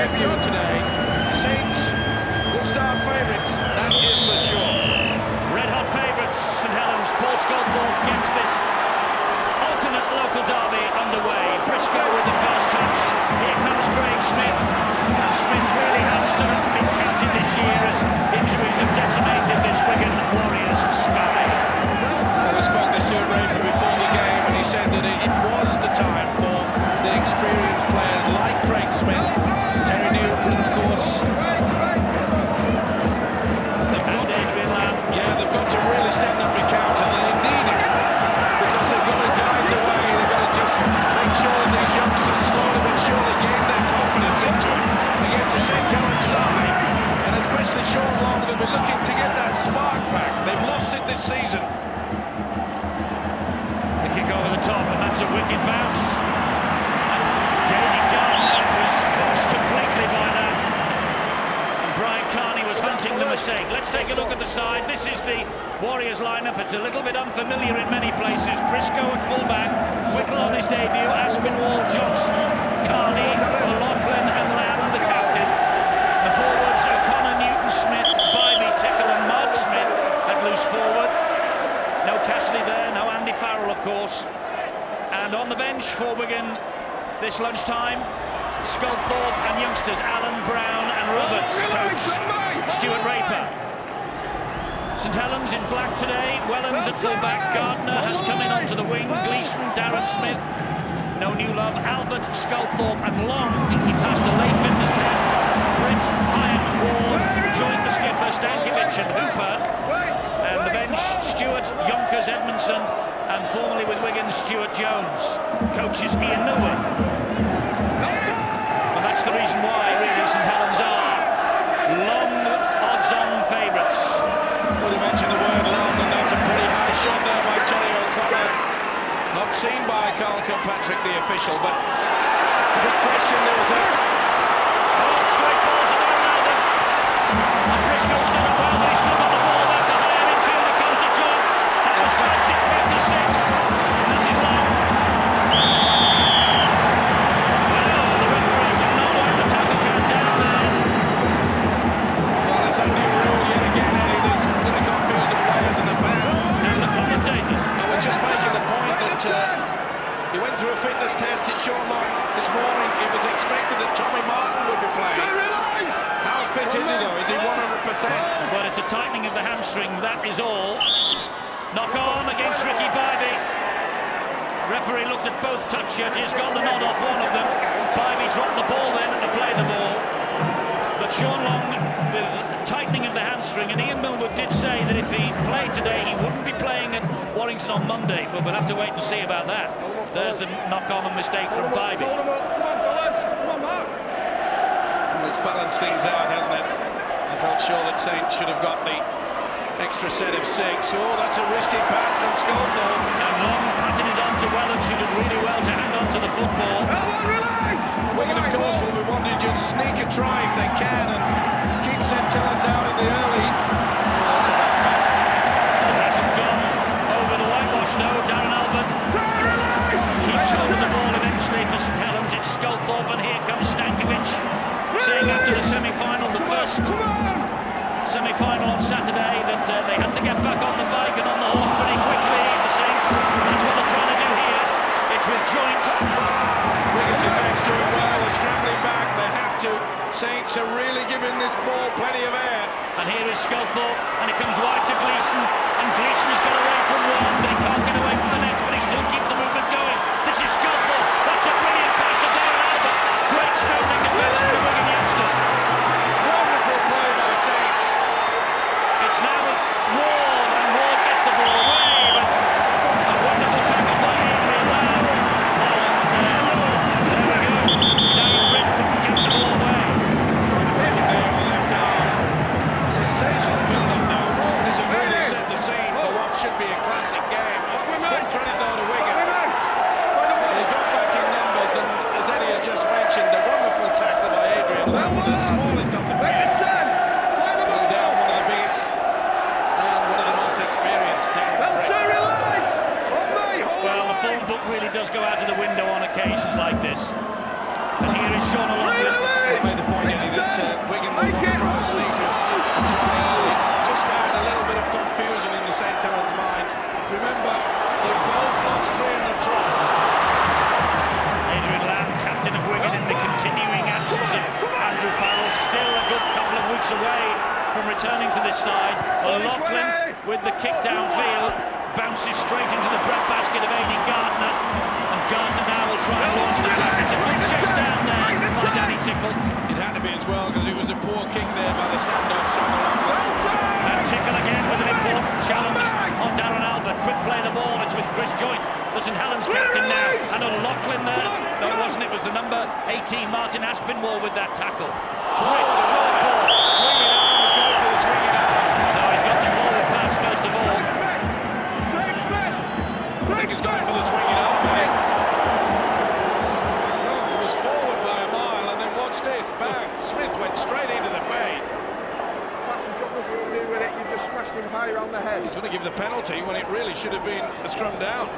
debut today. Saints will start favourites, that is for sure. Red-hot favourites, St Helens. Paul Sculthorpe gets this ultimate local derby underway. Briscoe with the first touch. Here comes Craig Smith. And Smith really has stood up and been captain this year as injuries have decimated this Wigan Warriors sky. Well, we spoke to Stuart Raper before the game and he said that it was the time for the experienced players like Craig Smith, Terry Newton, of course. They've got to really stand up and count, and they need it because they've got to guide the way. They've got to just make sure that these youngsters slowly but surely gain their confidence into it against the St Helens side, and especially Sean Long, they'll be looking to get that spark back. They've lost it this season. The kick over the top, and that's a wicked bounce. And Gary Gardner was forced completely by that. And Brian Carney was hunting the mistake. Let's take a look at the side. This is the Warriors lineup. It's a little bit unfamiliar in many places. Briscoe at fullback, Whittle on his debut, Aspinwall, Johnson, Carney, O'Loughlin and Lamb, the captain. The forwards, O'Connor, Newton, Smith, Bybee, Tickle and Mark Smith at loose forward. No Cassidy there, no Andy Farrell, of course. And on the bench for Wigan this lunchtime, Sculthorpe and youngsters Allen, Brown and Roberts. Coach Stuart Raper. St Helens in black today. Wellens at fullback. Gardner has come in onto the wing. Gleeson, Darren Smith. No new love. Albert, Sculthorpe and Long. He passed a late fitness test. Britt, Hyatt, Ward joined the skipper Stankiewicz and Hooper. And the bench, Stewart, Yonkers, Edmondson, and formerly with Wigan, Stuart Jones. Coaches Ian Newell. And that's the reason why really St Helens are long odds-on favourites. Well, you mentioned the word long, and that's a pretty high shot there by Johnny O'Connor. Not seen by Carl Kilpatrick, the official, but the big question there was a... Oh, it's a great ball to Darren Albert. And Briscoe stood up well, but he's still got the ball back to higher infield. It comes to Joint. That was touched, it's back to 6. And this is Long. Well, the referee did not want the tackle count down there. Well, it's a new rule yet again, Eddie, that's going to confuse the players and the fans. And the commentators. And we're just making the point that he went through a fitness test at Sean Long this morning. It was expected that Tommy Martin would be playing. How fit is he though? Is he 100%? Well, it's a tightening of the hamstring, that is all. Knock on against Ricky Bybee. Referee looked at both touch judges, got the nod off one of them. Bybee dropped the ball then to play the ball. But Sean Long with tightening of the hamstring, and Ian Millwood did say that if he played today he wouldn't be playing at Warrington on Monday, but we'll have to wait and see about that. There's the knock-on and mistake from Bybee. Well, it's balanced things out, hasn't it? I felt sure that Saints should have got the extra set of 6. Oh, that's a risky pass from Sculthorpe. And Long patted it on to Wellens, who did really well to hang on to the football. Wigan, of course, will be wanting to just sneak a try if they can and keep St Helens out in the early. Oh, that's a bad pass. The pass had gone over the whitewash, though. Darren Albert keeps hold of the ball eventually for St Helens. It's Sculthorpe, and here comes Stankiewicz, saying after the semi-final, the first semi-final on Saturday, that they had to get back on the bike and on the horse pretty quickly, the Saints. That's what they're trying to do here. It's with Joint. Wigan's defence doing well, they're scrambling back, they have to. Saints are really giving this ball plenty of air. And here is Sculthorpe, and it comes wide to Gleeson, and Gleeson has got away from one, but he can't get away from the next, but he still keeps the movement going. This is Sculthorpe, that's a brilliant pass to Darren Albert. Great scrambling defence from the Wigan youngsters. Wonderful play by Saints. It's now with Ward, and Ward gets the ball away, but a wonderful tackle by Adrian Lamb. There we go. Dave Britt couldn't get the ball away. Trying to pick it there on the left arm. Sensational build-up though. This has really set the scene for what should be a classic game. Full credit though to Wigan. They got back in numbers, and as Eddie has just mentioned, a wonderful tackle by Adrian Lamb with the smallest on the field. Going down one of the biggest and one of the most experienced. Well, the form book really does go out of the window on occasions like this. And here is Sean O'Loughlin. I made the point returning to this side. O'Loughlin with the kick downfield. Bounces straight into the breadbasket of Aidy Gardner. And Gardner now will try and launch the attack. It's a good chase down there by Danny Tickle. It had to be as well, because it was a poor kick there by the standoff Sean O'Loughlin. And Tickle again with an important challenge on Darren Albert. Quick play the ball, it's with Chris Joynt, the St Helens captain now. And O'Loughlin there. No, it wasn't, it was the number 18, Martin Aspinwall, with that tackle. Rich short ball. Swinging arm, was going for the swinging arm. No, he's got the forward pass first of all. I think he's got it for the swinging arm, I think. It was forward by a mile, and then watch this, bang, Smith went straight into the face. Pass has got nothing to do with it, you just smashed him high around the head. He's going to give the penalty when it really should have been a scrum down.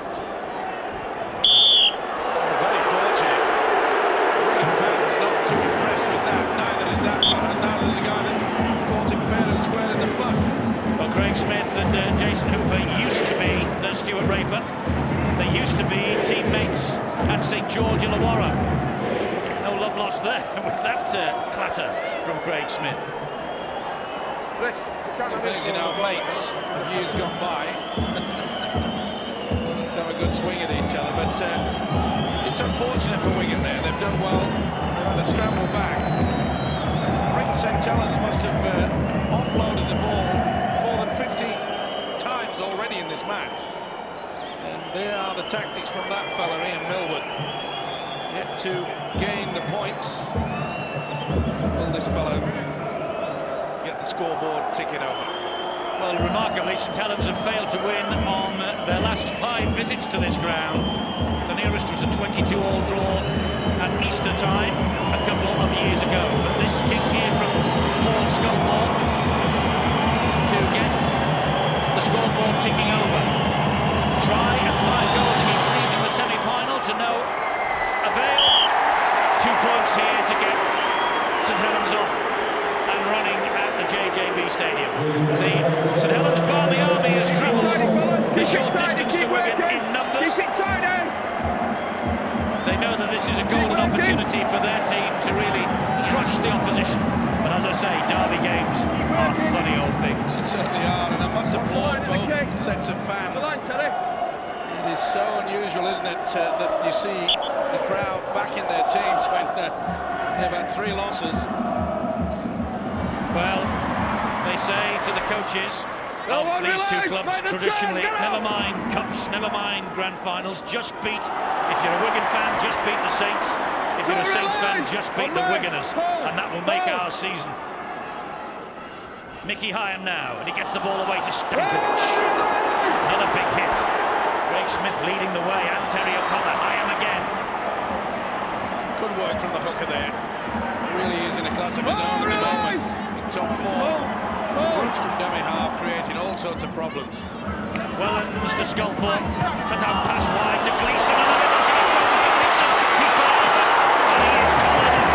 Very fortunate. Wigan fans not too impressed with that. Neither is that one, and neither is the guy that caught him fair and square in the butt. Well, Craig Smith and Jason Hooper used to be, there's Stuart Raper, they used to be teammates at St George Illawarra. No love lost there with that clatter from Craig Smith. Chris, It's amazing how mates of years gone by have to have a good swing at each other, but it's unfortunate for Wigan there. They've done well, they've had a scramble back. I reckon St Helens must have offloaded the ball more than 50 times already in this match. And there are the tactics from that fella, Ian Millwood. Yet to gain the points. Will this fellow get the scoreboard ticking over? Well, remarkably, St Helens have failed to win on their last 5 visits to this ground. The nearest was a 22-all draw at Easter time a couple of years ago. But this kick here from Paul Sculthorpe to get the scoreboard ticking over. Try and 5 goals against Leeds in the semi-final to no avail. 2 points here to get St Helens off and running at the JJB Stadium. The St Helens Barmy Army has travelled the short distance to Wigan in numbers. They know that this is a golden opportunity for their team to really crush the opposition. But as I say, derby games are funny old things. They certainly are, and I must applaud both sets of fans. It is so unusual, isn't it, that you see the crowd backing their teams when they've had 3 losses. Well, they say to the coaches of these 2 clubs traditionally, never mind cups, never mind grand finals, just beat, if you're a Wigan fan, just beat the Saints. If you're a Saints fan, just beat the Wiganers, and that will make our season. Mickey Hyam now, and he gets the ball away to Stankovic. Another big hit. Craig Smith leading the way, and Terry O'Connor. Hyam again. Good work from the hooker there. He really is in a class of his own at the moment. In top form. Crunch from dummy half, creating all sorts of problems. Well, and Mr. Sculthorpe cut out pass wide to Gleeson, and a little gap from Gleeson. He's got Albert, and he is Collins.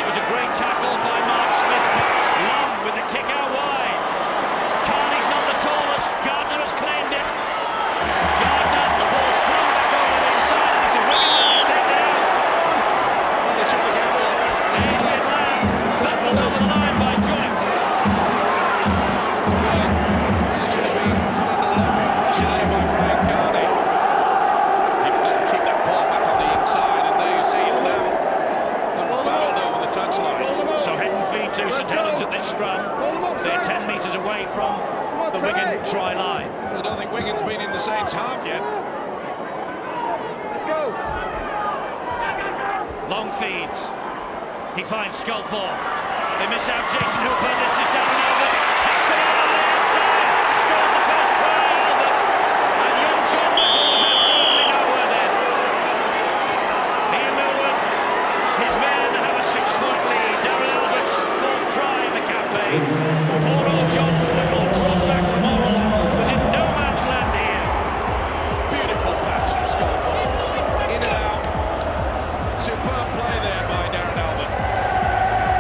It was a great tackle by Mark Smith, but Long with the kick out wide. Carney's not the tallest. Gardner has claimed it. Gardner, the ball flung back over the inside, and it's a Wigan man who's taken it out. Well, they took the gamble. Adrian Lamb, stumbled over the line by Joynt. Good work. Really should have been put under a lot more pressure there by Brian Carney. Did well to keep that ball back on the inside, and there you see Lamb got battled over the touchline. So head and feet to St Helens at this scrum. They're 10 metres away from the Wigan try line. I don't think Wigan's been in the Saints' half yet. Let's go. Long feeds. He finds Sculthorpe. They miss out Jason Hooper. This is Darren Albert. Takes the ball on the outside. Scores the first try, Albert. And young John Whittle was absolutely nowhere then. Ian Millwood, his men have a 6-point lead. Darren Albert's 4th try in the campaign. Poor old John Whittle, brought back from Oral, was in no man's land here. Beautiful pass from Sculthorpe. In and out. Superb play there by Darren Albert.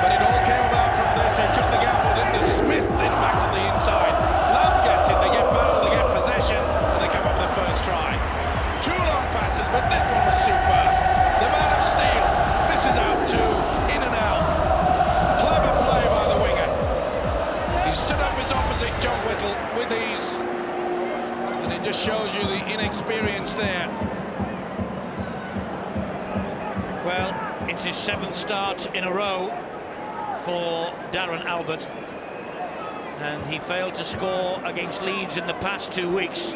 But it all came about from this. They took the gamble, didn't they? Smith then back on the inside. Lamb gets it. They get battle, they get possession, and they come up with the first try. 2 long passes, but this one was superb. The man of steel. This is out 2. In and out. just shows you the inexperience there. Well, it's his 7th start in a row for Darren Albert, and he failed to score against Leeds in the past 2 weeks,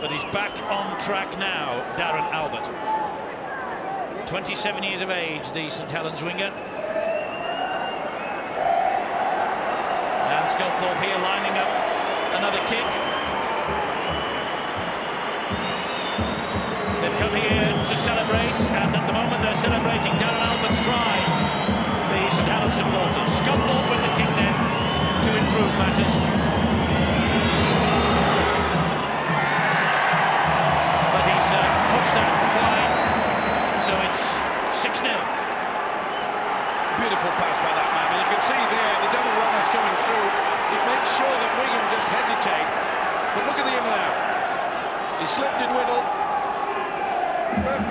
but he's back on track now, Darren Albert. 27 years of age, the St Helens winger. And Sculthorpe here lining up another kick. They've come here to celebrate, and at the moment they're celebrating Darren Albert's try, the St Helens supporters. Sculthorpe with the kick then to improve matters. But he's pushed that wide, so it's 6-0. Beautiful pass by that man, and you can see there the double runners coming through. It makes sure that Wigan just hesitate, but look at the in and out. He slipped in Whittle, and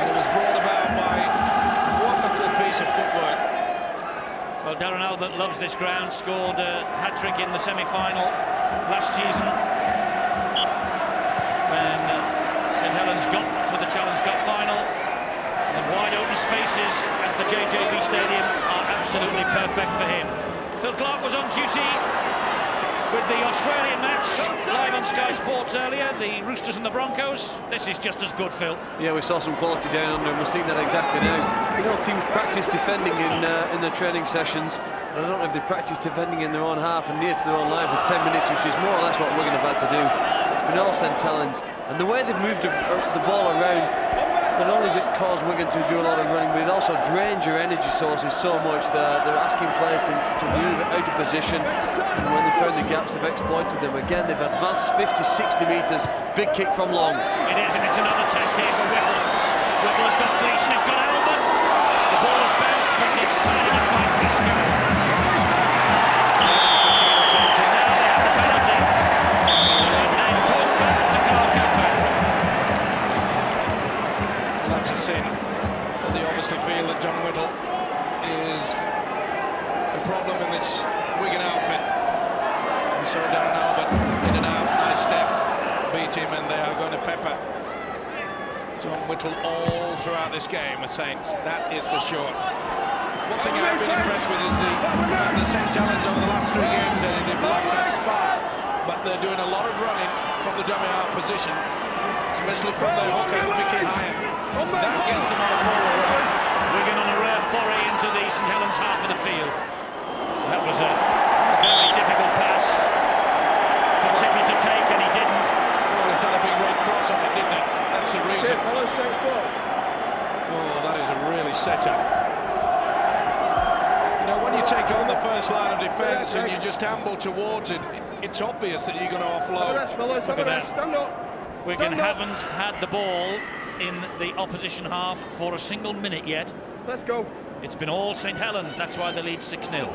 it was brought about by a wonderful piece of footwork. Well, Darren Albert loves this ground, scored a hat-trick in the semi-final last season when St Helens got to the Challenge Cup final. The wide open spaces at the JJB Stadium are absolutely perfect for him. Phil Clark was on duty with the Australian match live on Sky Sports earlier, the Roosters and the Broncos. This is just as good, Phil. Yeah, we saw some quality down under, and we're seeing that exactly now. You know, teams practice defending in their training sessions, and I don't know if they practice defending in their own half and near to their own line for 10 minutes, which is more or less what Wigan have had to do. It's been all St Helens, and the way they've moved the ball around, not only does it cause Wigan to do a lot of running, but it also drains your energy sources so much that they're asking players to move out of position, and when they found the gaps, they've exploited them. Again, they've advanced 50-60 metres, big kick from long. It is, and it's another test here for Whittle. Whittle has got Gleeson, he's got Albert. The ball has bounced, but it's tied in a fight for Isco. Now they have the penalty. And talk back to Carl Campbell. That's a sin. Well, they obviously feel that John Whittle is a problem in this Wigan outfit. We saw Darren Albert in and out, nice step, beat him, and they are going to pepper John Whittle all throughout this game, the Saints. That is for sure. One thing I've been impressed with is the St Helens over the last 3 games, and they've lacked that spark, but they're doing a lot of running from the dummy half position, especially from their hooker, Mickey Hyatt. That gets them on a forward run. Wigan on a rare foray into the St Helens half of the field. That was a very difficult pass for Tickle to take, and he didn't. Well, it's had a big red cross on it, didn't it? That's the reason. Oh, that is a really set-up. You know, when you take on the first line of defence and you just amble towards it, it's obvious that you're going to offload. Look at that. Stand up. Wigan haven't had the ball in the opposition half for a single minute yet. Let's go. It's been all St Helens, that's why they lead 6-0.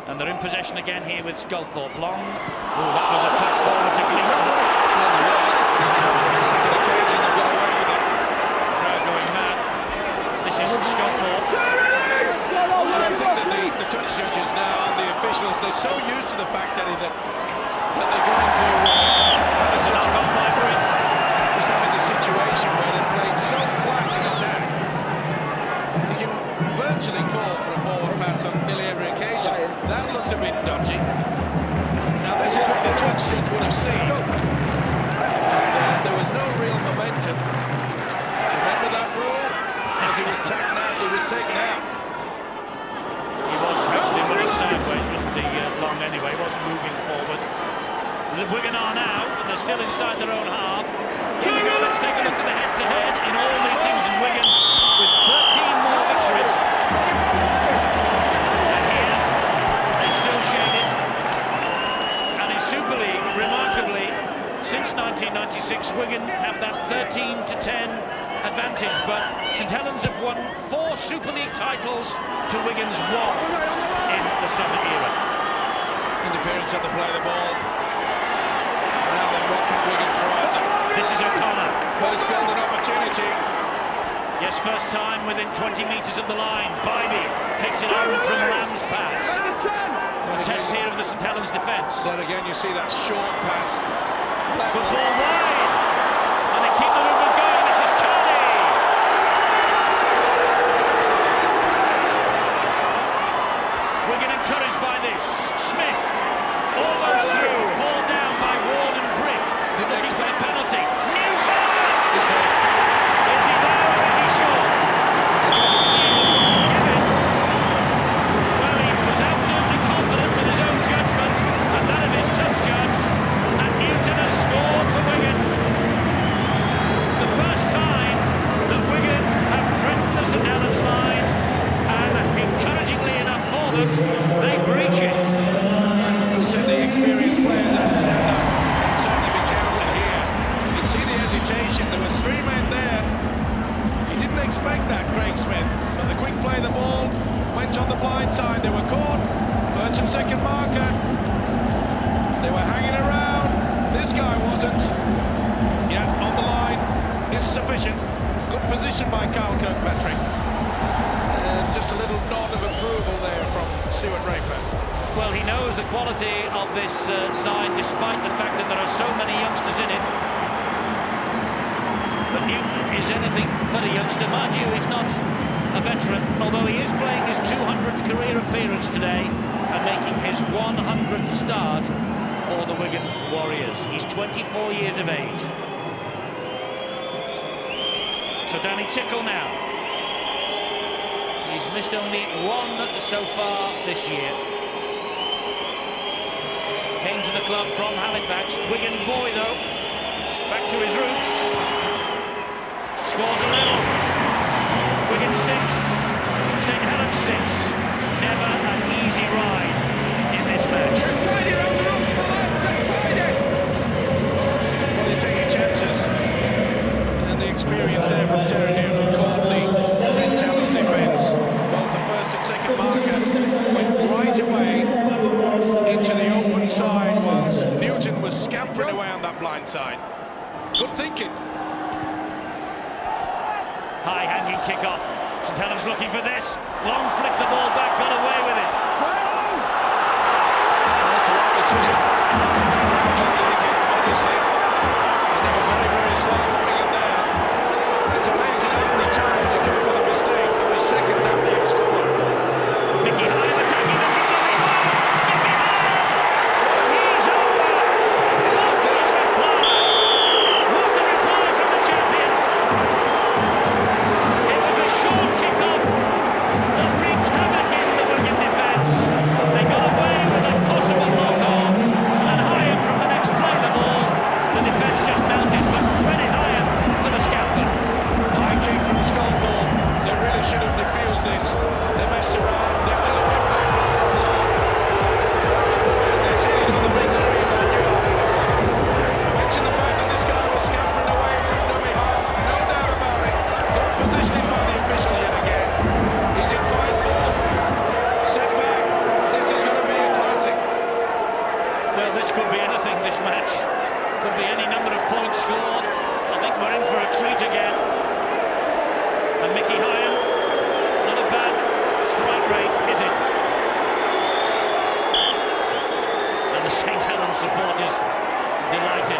And they're in possession again here with Sculthorpe. Long. Oh, that was a touch forward to Gleeson. Certainly was. It's the second occasion they've got away with it. Crowd going mad. This is Sculthorpe. I think that the touch judges now and the officials, they're so used to the fact, Eddie, that they're going to have a situation. Just having the situation where they're playing so flat in attack. You can virtually call for a forward pass on nearly every occasion. That looked a bit dodgy. Now this is what the touch judge would have seen. And there was no real momentum. Remember that rule? As he was taken out. He was actually running sideways, wasn't he? Long anyway, he wasn't moving forward. Wigan are now, but they're still inside their own half. Here we go, let's take a look at the head-to-head in all meetings in Wigan with 13 more victories. And here, they still shaded. And in Super League, remarkably, since 1996, Wigan have that 13-10 advantage, but St Helens have won 4 Super League titles to Wigan's 1 in the summer era. Interference at the play of the ball. Now then, what can Wigan throw at them? This is O'Connor. First golden opportunity. Yes, first time within 20 metres of the line. Bybee takes it over from Ram's pass. test here of the St Helens defence. Then again, you see that short pass. Good ball wide, and they keep the movement going. This is Carney. Wigan encouraged by this. Smith almost through, hauled down by Ward and Britt. Looking for a penalty. Newton! Is there? Is he there or is he short? Well, he was absolutely confident with his own judgment and that of his touch judge, and Newton has scored for Wigan. The first time that Wigan have threatened the St Helens line, and encouragingly enough for them, they breach it. We'll send the experienced players out to stand up and certainly be counted here. You can see the hesitation. There was 3 men there. He didn't expect that, Craig Smith. But the quick play, the ball went on the blind side. They were caught. First and second marker. They were hanging around. This guy wasn't. Yeah, on the line. It's sufficient. Good position by Carl Kirkpatrick. Just a little nod of approval there from Stuart Raper. Well, he knows the quality of this side, despite the fact that there are so many youngsters in it. But Newton is anything but a youngster. Mind you, he's not a veteran, although he is playing his 200th career appearance today and making his 100th start for the Wigan Warriors. He's 24 years of age. So Danny Tickle now. He's missed only 1 so far this year. Came to the club from Halifax. Wigan boy, though. Back to his roots. Scores a little. Wigan 6. St Helens 6. Never an easy ride in this match. Well, they're taking chances. And the experience there from Terry Newton caught the St Helens defence. Both the first and second marker went right away into the open side whilst Newton was scampering away on that blind side. Good thinking. High hanging kick-off. St Helens looking for this. Long flick the ball back, got away with it. That's the right decision. Obviously. And they were very, very slow moving in there. It's amazing how many times you come up with a mistake only seconds after you've scored. Mickey Hyam attacking them from dummy half. Mickey Hyam! He's over! What a reply! What a reply from the champions! It was a short kick-off that wreaked havoc in the Wigan defence. They got away with a possible lock-on, and Hyam from the next play the ball. The defence just melted, but credit Hyam for the scalper. High kick from Sculthorpe. They really should have defused this. They messed around. They fell away backwards from the line. They see it on the big screen like you are. Mention the fact that this guy was scampering away from dummy half. No doubt about it. Good positioning by the official yet again. He's in fine form. Sit back. This is going to be a classic. Well, this could be anything, this match. Could be any number of points scored. I think we're in for a treat again. And Mickey Hyam, not a bad strike rate, is it? And the St Helens supporters delighted.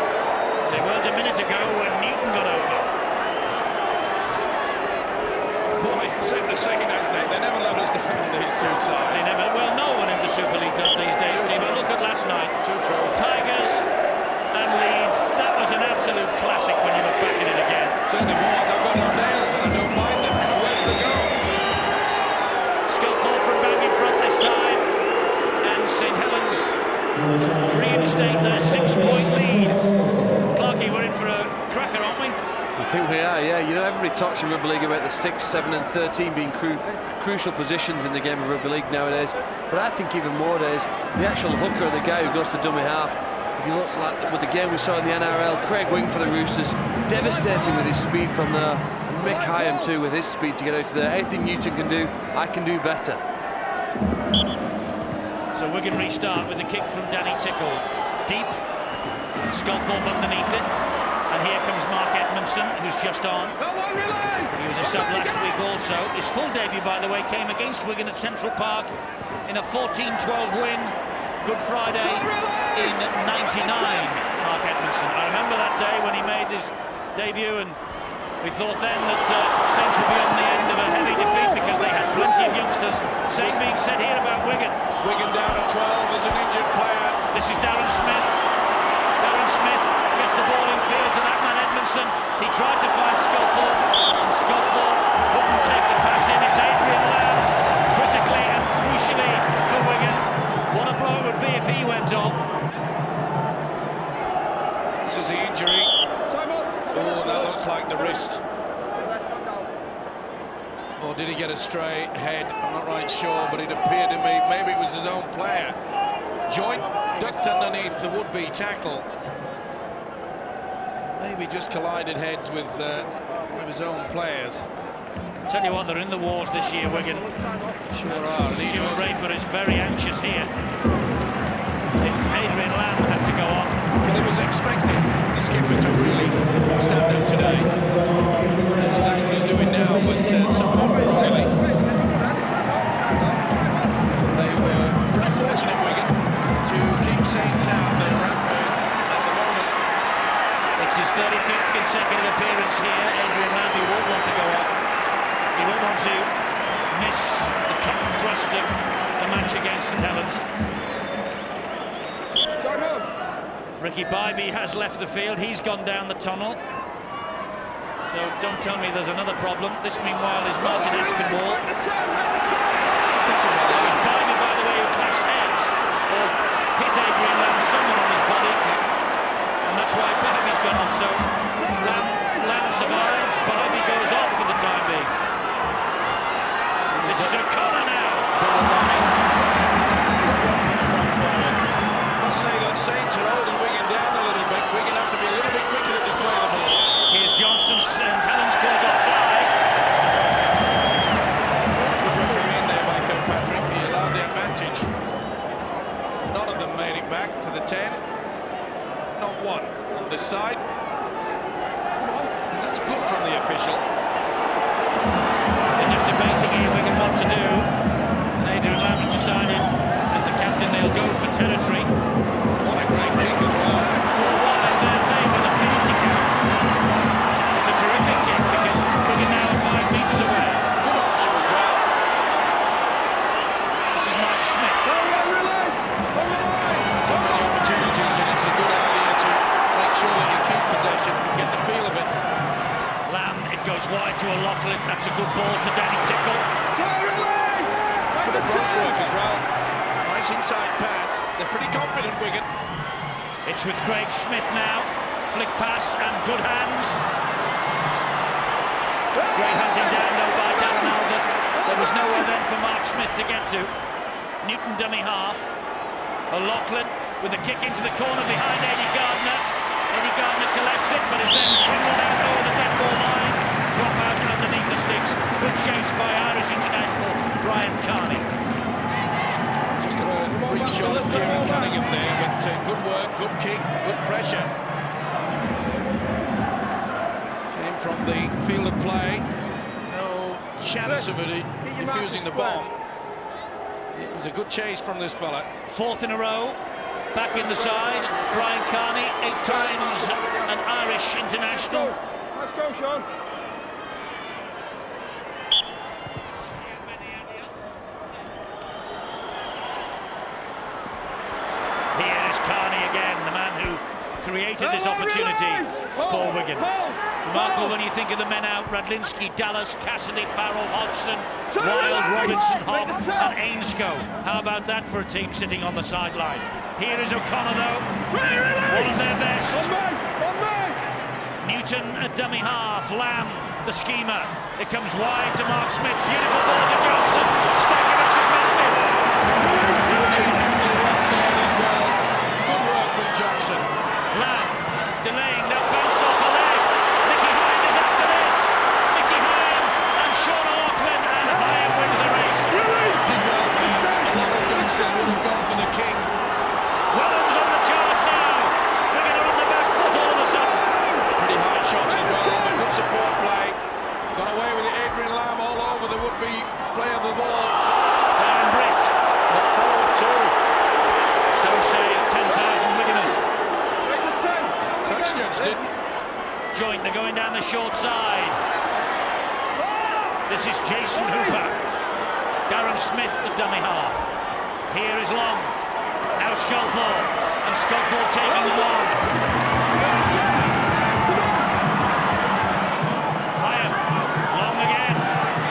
They weren't a minute ago when Newton got over. Boy, it's set the scene, hasn't it? They never let us down on these two sides. They never, well, no one in the Super League does these days, Steve. Look at last night. Too true. Tigers and Leeds. That was an absolute classic when you look back at it again. Certainly was. I've got no nails and I don't mind them, so where did they go? Sculthorpe from back in front this time, and St Helens reinstate their 6-point lead. Clarkie, we're in for a cracker, aren't we? I think we are, yeah. You know, everybody talks in rugby league about the 6, 7 and 13 being crucial positions in the game of rugby league nowadays, but I think even more days, the actual hooker, the guy who goes to dummy half. If you look like with the game we saw in the NRL, Craig Wing for the Roosters, devastating with his speed from there, and Mick Hyam too with his speed to get out of there. Anything Newton can do, I can do better. So Wigan restart with the kick from Danny Tickle. Deep, Sculthorpe underneath it, and here comes Mark Edmonds Edmondson, who's just on. He was a sub last week also. His full debut, by the way, came against Wigan at Central Park in a 14-12 win, Good Friday in '99, Mark Edmondson. I remember that day when he made his debut, and we thought then that Saints would be on the end of a heavy defeat because they had plenty of youngsters. Same being said here about Wigan. Wigan down at 12, there's an injured player. This is Darren Smith. Darren Smith gets the ball in field to that man Edmondson. He tried to find Sculthorpe, and Sculthorpe couldn't take the pass in. It's Adrian Lamb, critically and crucially for Wigan. What a blow it would be if he went off. This is the injury. Oh, that looks like the wrist. Or did he get a stray head? I'm not right sure, but it appeared to me maybe it was his own player. Joint ducked underneath the would-be tackle. Maybe just collided heads with one of his own players. Tell you what, they're in the wars this year, Wigan. Sure are. Stuart Draper is very anxious here. If Adrian Lamb had to go off. Well, he was expecting the skipper to really stand up today. And that's what he's doing now, but somewhat wrongly. They were pretty fortunate, Wigan, to keep Saints out. They were rampant at the moment. It's his 35th consecutive appearance here. Adrian Lamb, he won't want to go off. He won't want to miss the cut and thrust of the match against St Helens. Ricky Bybee has left the field. He's gone down the tunnel. So don't tell me there's another problem. This, meanwhile, is Martin Aspinwall. So it was Bybee, by the way, who clashed heads or hit Adrian Lamb, someone on his body. And that's why Bybee's gone off. So Lamb survives. Bybee goes off for the time being. This is O'Connor now. I must say that Saints are holding Wigan down a little bit. Wigan have to be a little bit quicker at display of the ball. Here's Johnson. St Helens called offside. Good referee in there by Kirkpatrick. He allowed the advantage. None of them made it back to the 10. Not one on this side. And that's good from the official. They're just debating here, Wigan, what to do. And Adrian Lamb has decided, as the captain, they'll go for territory. What a great kick as well. 4-1 in their favour, the penalty count. It's a terrific kick because Wigan now are 5 metres away. Good option as well. This is Mark Smith. Got many opportunities, and it's a good idea to make sure that you keep possession, get the feel of it. Lamb, it goes wide to O'Loughlin. That's a good ball to Danny Tickle. Good approach work as well. Nice inside pass. They're pretty confident, Wigan. It's with Craig Smith now. Flick pass and good hands. Great hunting down though by Darren Albert. There was nowhere then for Mark Smith to get to. Newton dummy half. O'Loughlin with a kick into the corner behind Eddie Gardner. Eddie Gardner collects it, but is then trundled out over the dead ball line. Drop out underneath the sticks. Good chase by Irish international Brian Carney. Just got a brief shot of Kieran Cunningham there, but good work, good kick, good pressure. Came from the field of play. No chance of it defusing the bomb. It was a good chase from this fella. 4th in a row. Back in the side, Brian Carney, 8 times an Irish international. Let's go, Sean. Here is Carney again, the man who created this opportunity for Wigan. Remarkable when you think of the men out: Radlinski, Dallas, Cassidy, Farrell, Hodgson, Wild, Robinson, Hobb and Ainscoe. How about that for a team sitting on the sideline? Here is O'Connor though, one of their best. Newton, a dummy half. Lamb, the schemer. It comes wide to Mark Smith. Beautiful ball to Johnson. Stankovic has missed it. Good work from Johnson. Lamb delaying, that bounced off a leg. Nicky Hine is after this. Nicky Hine and Sean O'Loughlin, and Hine wins the race. A lot of youngsters would have gone for the kick. Welland's on the charge now. Wigan are on the back foot all of a sudden. Pretty high shot as well. play of the ball. Darren Britt. Look forward too. So say 10,000 Wiganers. Touch judge didn't. Joint, they're going down the short side. This is Jason Hooper. Darren Smith, the dummy half. Here is Long. Now Sculthorpe. And Sculthorpe taking the long. Hyam. Long again.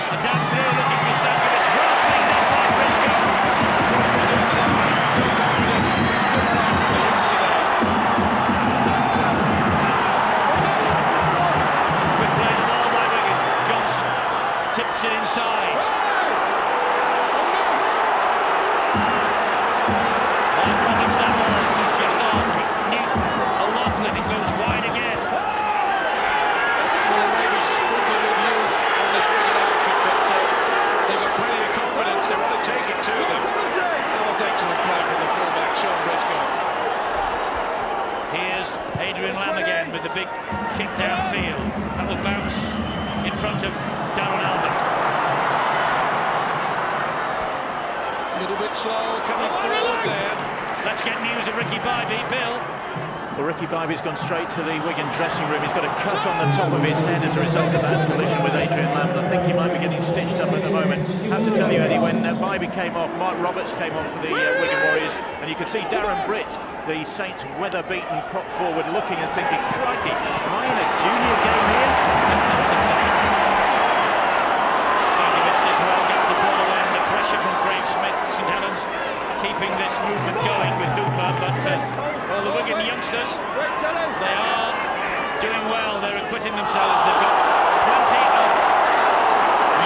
The down through looking for Stankovic. Well cleaned up by Briscoe. So confident. Good play from the youngster there. Quick play the ball by Wigan. Johnson tips it inside. Mike Roberts that was, who's just on. Newton, O'Loughlin, it goes wide again. Well, maybe sprinkled with youth on this Wigan outfit, but they've got plenty of confidence. They want to take it to them. That was excellent play from the fullback, Sean Briscoe. Here's Adrian Lamb again with the big kick downfield. That will bounce in front of Darren Albert. A little bit slow coming forward there. Let's get news of Ricky Bybee. Bill. Well, Ricky Bybee's gone straight to the Wigan dressing room. He's got a cut on the top of his head as a result of that collision with Adrian Lamb. I think he might be getting stitched up at the moment. I have to tell you, Eddie, when Bybee came off, Mark Roberts came on for the Wigan Warriors, and you could see Darren Britt, the Saints' weather-beaten prop forward, looking and thinking, crikey, am I in a junior game here? Stankovic does well, gets the ball away under pressure from Craig Smith. St Helens keeping this movement going with Hooper, but well, the Wigan youngsters, they are doing well. They're acquitting themselves. They've got plenty of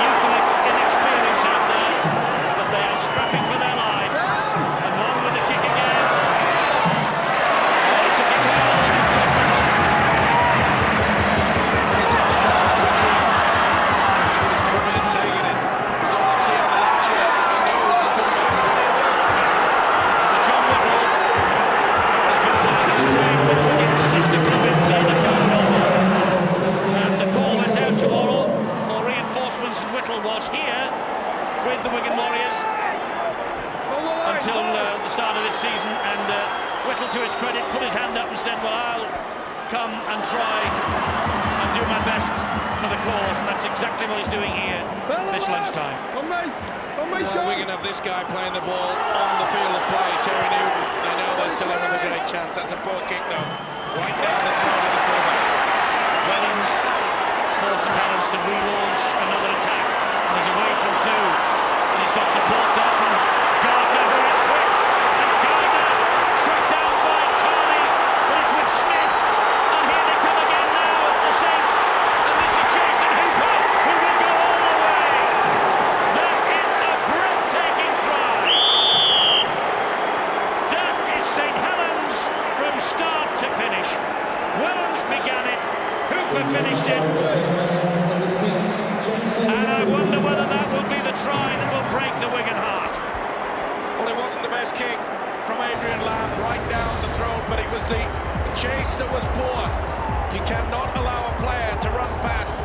youth and inexperience out there, but they are scrapping for their lives. And Long with the kick again. Oh, he took it well. It's on the card when you're in. And he was confident taking it. It was all I've seen on the last one. He knows there's going to be plenty of work to do. John Whittle has been playing his trade with Wigan systemically near the corner. And the call went out to Orrell for reinforcements, and Whittle was here with the Wigan Warriors until the start of this season. And Whittle, to his credit, put his hand up and said, well, I'll come and try and do my best for the cause, and that's exactly what he's doing here this lunchtime. Well, Wigan have this guy playing the ball on the field of play, Terry Newton. They know they're still in with a great chance. That's a poor kick, though. Right down the throat of the fullback. Wellens for St Helens to relaunch another attack, and he's away from two, and he's got support there from Gardner, who is quick, and Gardner struck down by Carney, but it's with Smith, and here they come again now, the Saints, and this is Jason Hooper, who will go all the way. That is a breathtaking try. That is St Helens from start to finish. Wellens began it, Hooper finished it, and I wonder whether that will be the try that will break the Wigan heart. Well, it wasn't the best kick from Adrian Lamb right down the throat, but it was the chase that was poor. You cannot allow a player to run past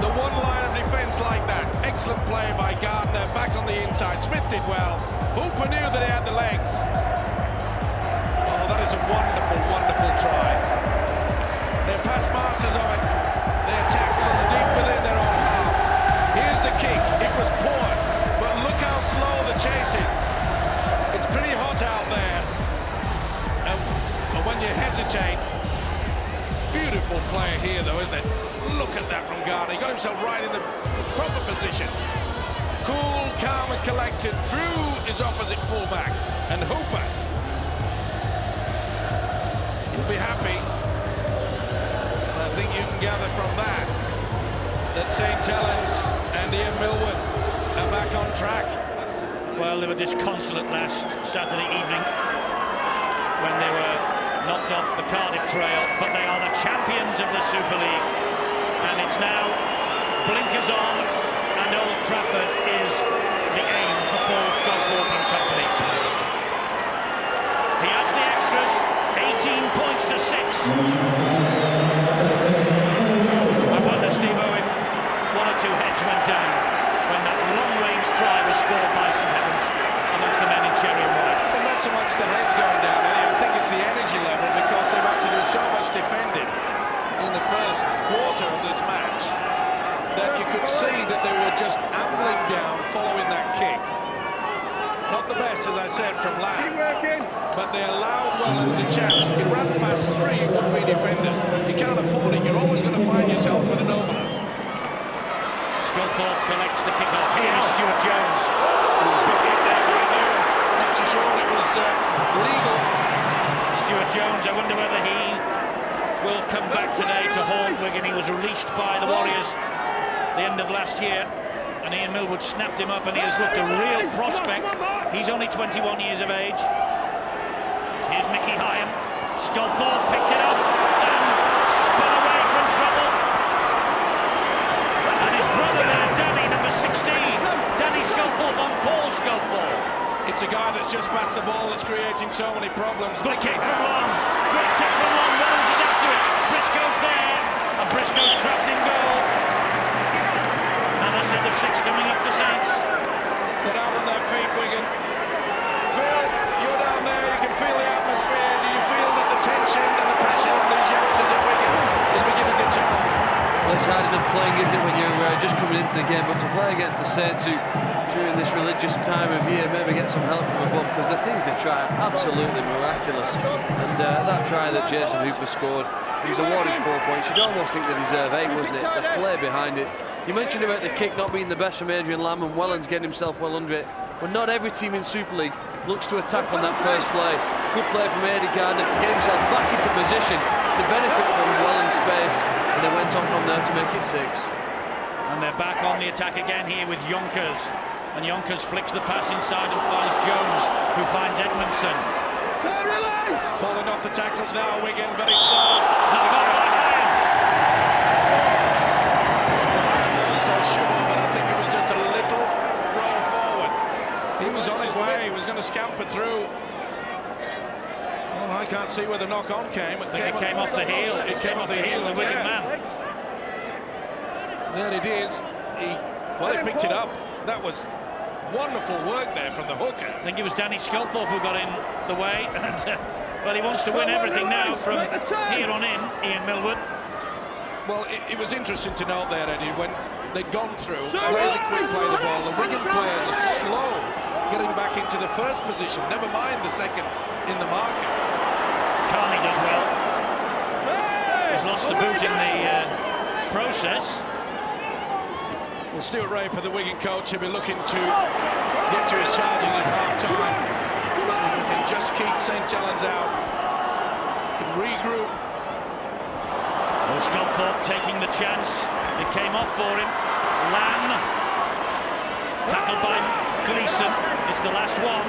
the one line of defence like that. Excellent play by Gardner, back on the inside. Smith did well. Hooper knew that he had the legs. Oh, that is a wonderful, wonderful try. They're past masters of it. They attack from deep within their own half. Here's the kick. It was poor, but look how slow the chase is. It's pretty hot out there. And when you hesitate, beautiful play here, though, isn't it? Look at that from Gardner. He got himself right in the proper position. Cool, calm, and collected. Drew is opposite fullback, and Hooper. He'll be happy. I think you can gather from that St Helens and Ian Millwood are back on track. Well, they were disconsolate last Saturday evening when they were knocked off the Cardiff trail, but they are the champions of the Super League, and it's now blinkers on, and Old Trafford is the aim for Paul Sculthorpe and company. He has the extras, 18 points to 6. I wonder, Steve-O, if one or two heads went down when that long-range try that you could see that they were just ambling down following that kick. Not the best, as I said, from Lamb, but they allowed Wellens a chance. He ran past 3 would-be defenders. You can't afford it. You're always going to find yourself with an overlap. Sculthorpe collects the kick-off. Here is Stuart Jones. Big hit there by New. Not so sure it was legal. Stuart Jones, I wonder whether he will come back today to haunt Wigan. He was released by the Warriors the end of last year, and Ian Millwood snapped him up, and he has looked a real prospect. He's only 21 years of age. Here's Mickey Hyam. Sculthorpe picked it up and spun away from trouble. And his brother there, Danny, number 16. Danny Sculthorpe on Paul Sculthorpe. It's a guy that's just passed the ball that's creating so many problems. Good kick from long. Great kick from long. Wellens is after it. Briscoe's there. And Briscoe's trapped in goal. Another set of 6 coming up for Saints. They're out on their feet, Wigan. Phil, you're down there. You can feel the atmosphere. Do you feel that the tension and the pressure on these youngsters at Wigan is beginning to tell? Well, it's hard enough playing, isn't it, when you're just coming into the game, but to play against the Saints, who during this religious time of year maybe get some help from above, because the things they try are absolutely miraculous. And that try that Jason Hooper scored, he was awarded 4 points. You'd almost think they deserve 8, wasn't it? The play behind it. You mentioned about the kick not being the best from Adrian Lamb, and Wellens getting himself well under it. But not every team in Super League looks to attack on that first play. Good play from Aidy Gardner to get himself back into position to benefit from Wellens' space, and they went on from there to make it 6. And they're back on the attack again here with Yonkers. And Yonkers flicks the pass inside and finds Jones, who finds Edmondson. Falling off the tackles now, Wigan, very slow. Not by Hyam. Hyam wasn't so sure, but I think it was just a little roll forward. He was on his way, he was going to scamper through. Well, I can't see where the knock-on came. It came off the heel. It came off the heel of the Wigan man. There it is. He picked it up. That was wonderful work there from the hooker. I think it was Danny Sculthorpe who got in the way. And, well, he wants to win everything now from here on in, Ian Millwood. Well, it was interesting to note there, Eddie, when they'd gone through, played the quick play the ball, the Wigan players are slow getting back into the first position, never mind the second in the marker. Carney does well. He's lost a boot in the process. Well, Stuart Raper, the Wigan coach, will be looking to get to his charges at half-time. If he can just keep St Helens out, can regroup. Oh, Sculthorpe taking the chance. It came off for him. Lamb, tackled by Gleeson. It's the last one.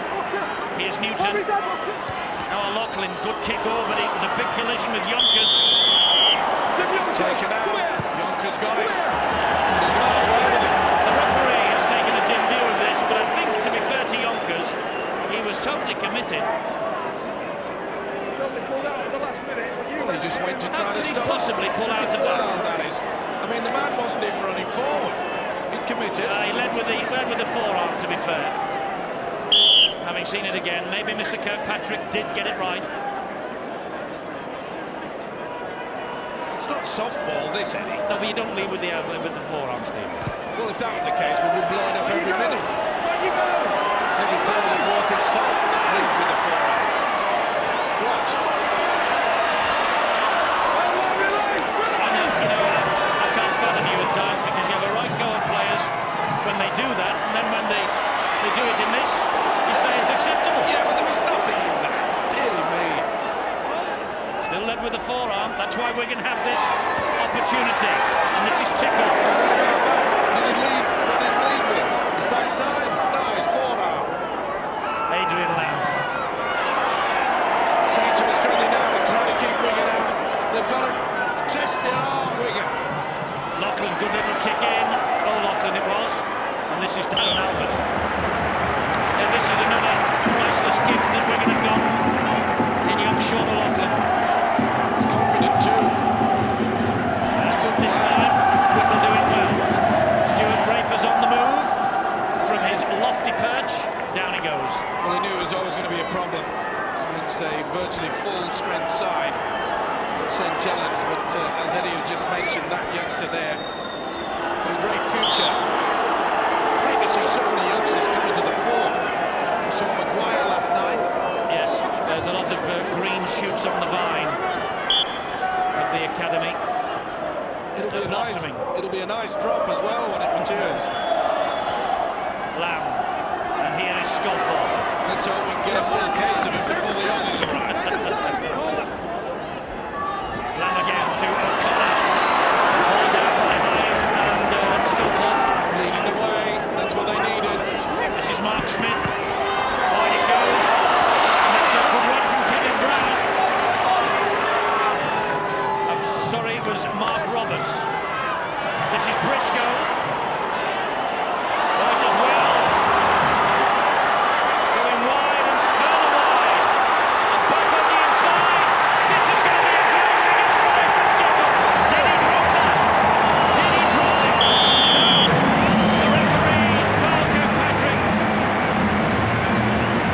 Here's Newton. Now O'Loughlin, good kick over, but it was a big collision with Yonkers. Taken out. Yonkers got it. He's got away with it. The referee has taken a dim view of this, but I think, to be fair to Yonkers, he was totally committed. Well, he just went to try to stop. Possibly pull out of that. Well, that is. I mean, the man wasn't even running forward. He'd committed. He led with the forearm, to be fair. Having seen it again, maybe Mr. Kirkpatrick did get it right. It's not softball, this, Eddie. No, but you don't lead with the forearm, Steve. Well, if that was the case, we'd be blowing up every minute. Every forward worth his salt lead with the forearm. Watch. I can't fathom you at times, because you have a right go at players when they do that, and then when they do it in this, you say it's acceptable. Yeah, but there was nothing in that. Dearly me. Still led with the forearm. That's why Wigan have this opportunity. And this is Tickle. And what about that? Did he lead? What did he lead with? His backside? No, his forearm. Adrian Lamb. Saints are struggling now and trying to keep Wigan out. They've got to test their arm, Wigan. Loughlin, good little kick in. Oh, Loughlin it was. And this is Darren Albert. And this is another priceless gift that Wigan have got in young Sean O'Loughlin. He's confident too. That's good This time, Whittle doing well. Stuart Raper's on the move. From his lofty perch, down he goes. Well, he knew it was always going to be a problem against a virtually full-strength side at St Helens, but as Eddie has just mentioned, that youngster there did a great blossoming. It'll be a nice drop as well when it matures. Lamb. And here is Sculthorpe. Let's hope we can get a full case of it before the Aussies arrive. Lamb again to O'Connor. Hauled out by Hine and Sculthorpe. Leading the way, that's what they needed. This is Mark Smith. Wide it goes. And it's a good run from Kevin Brown. I'm sorry, it was Mark Roberts. This is Briscoe. Oh, it does well. Going wide and further wide. And back on the inside. This is going to be a great Wigan try from Tickle. Did he drop that? Did he drop it? The referee, Carl Kirkpatrick,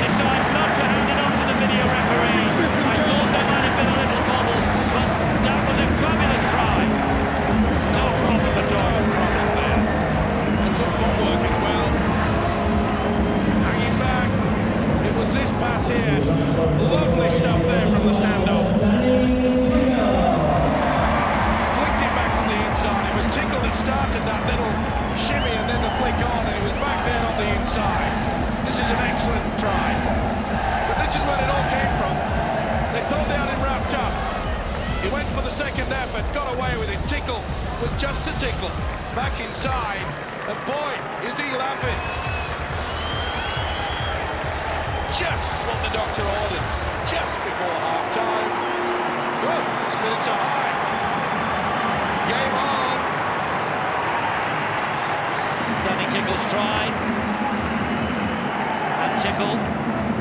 decides not to hand it on to the video referee. I thought there might have been a little bobble, but that was a fabulous try. No problem at all. No problem there. And good footwork as well. Hanging back. It was this pass here. Lovely stuff there from the standoff. Flicked it back on the inside. It was Tickle that started that little shimmy and then the flick on, and it was back there on the inside. This is an excellent try. But this is where it all came from. They thought they had him wrapped up. He went for the second effort, got away with it. Tickle with just a tickle. Back inside, and boy, is he laughing. Just what the doctor ordered, just before half-time. Well, spirits are high. Game on. Danny Tickle's try. And Tickle,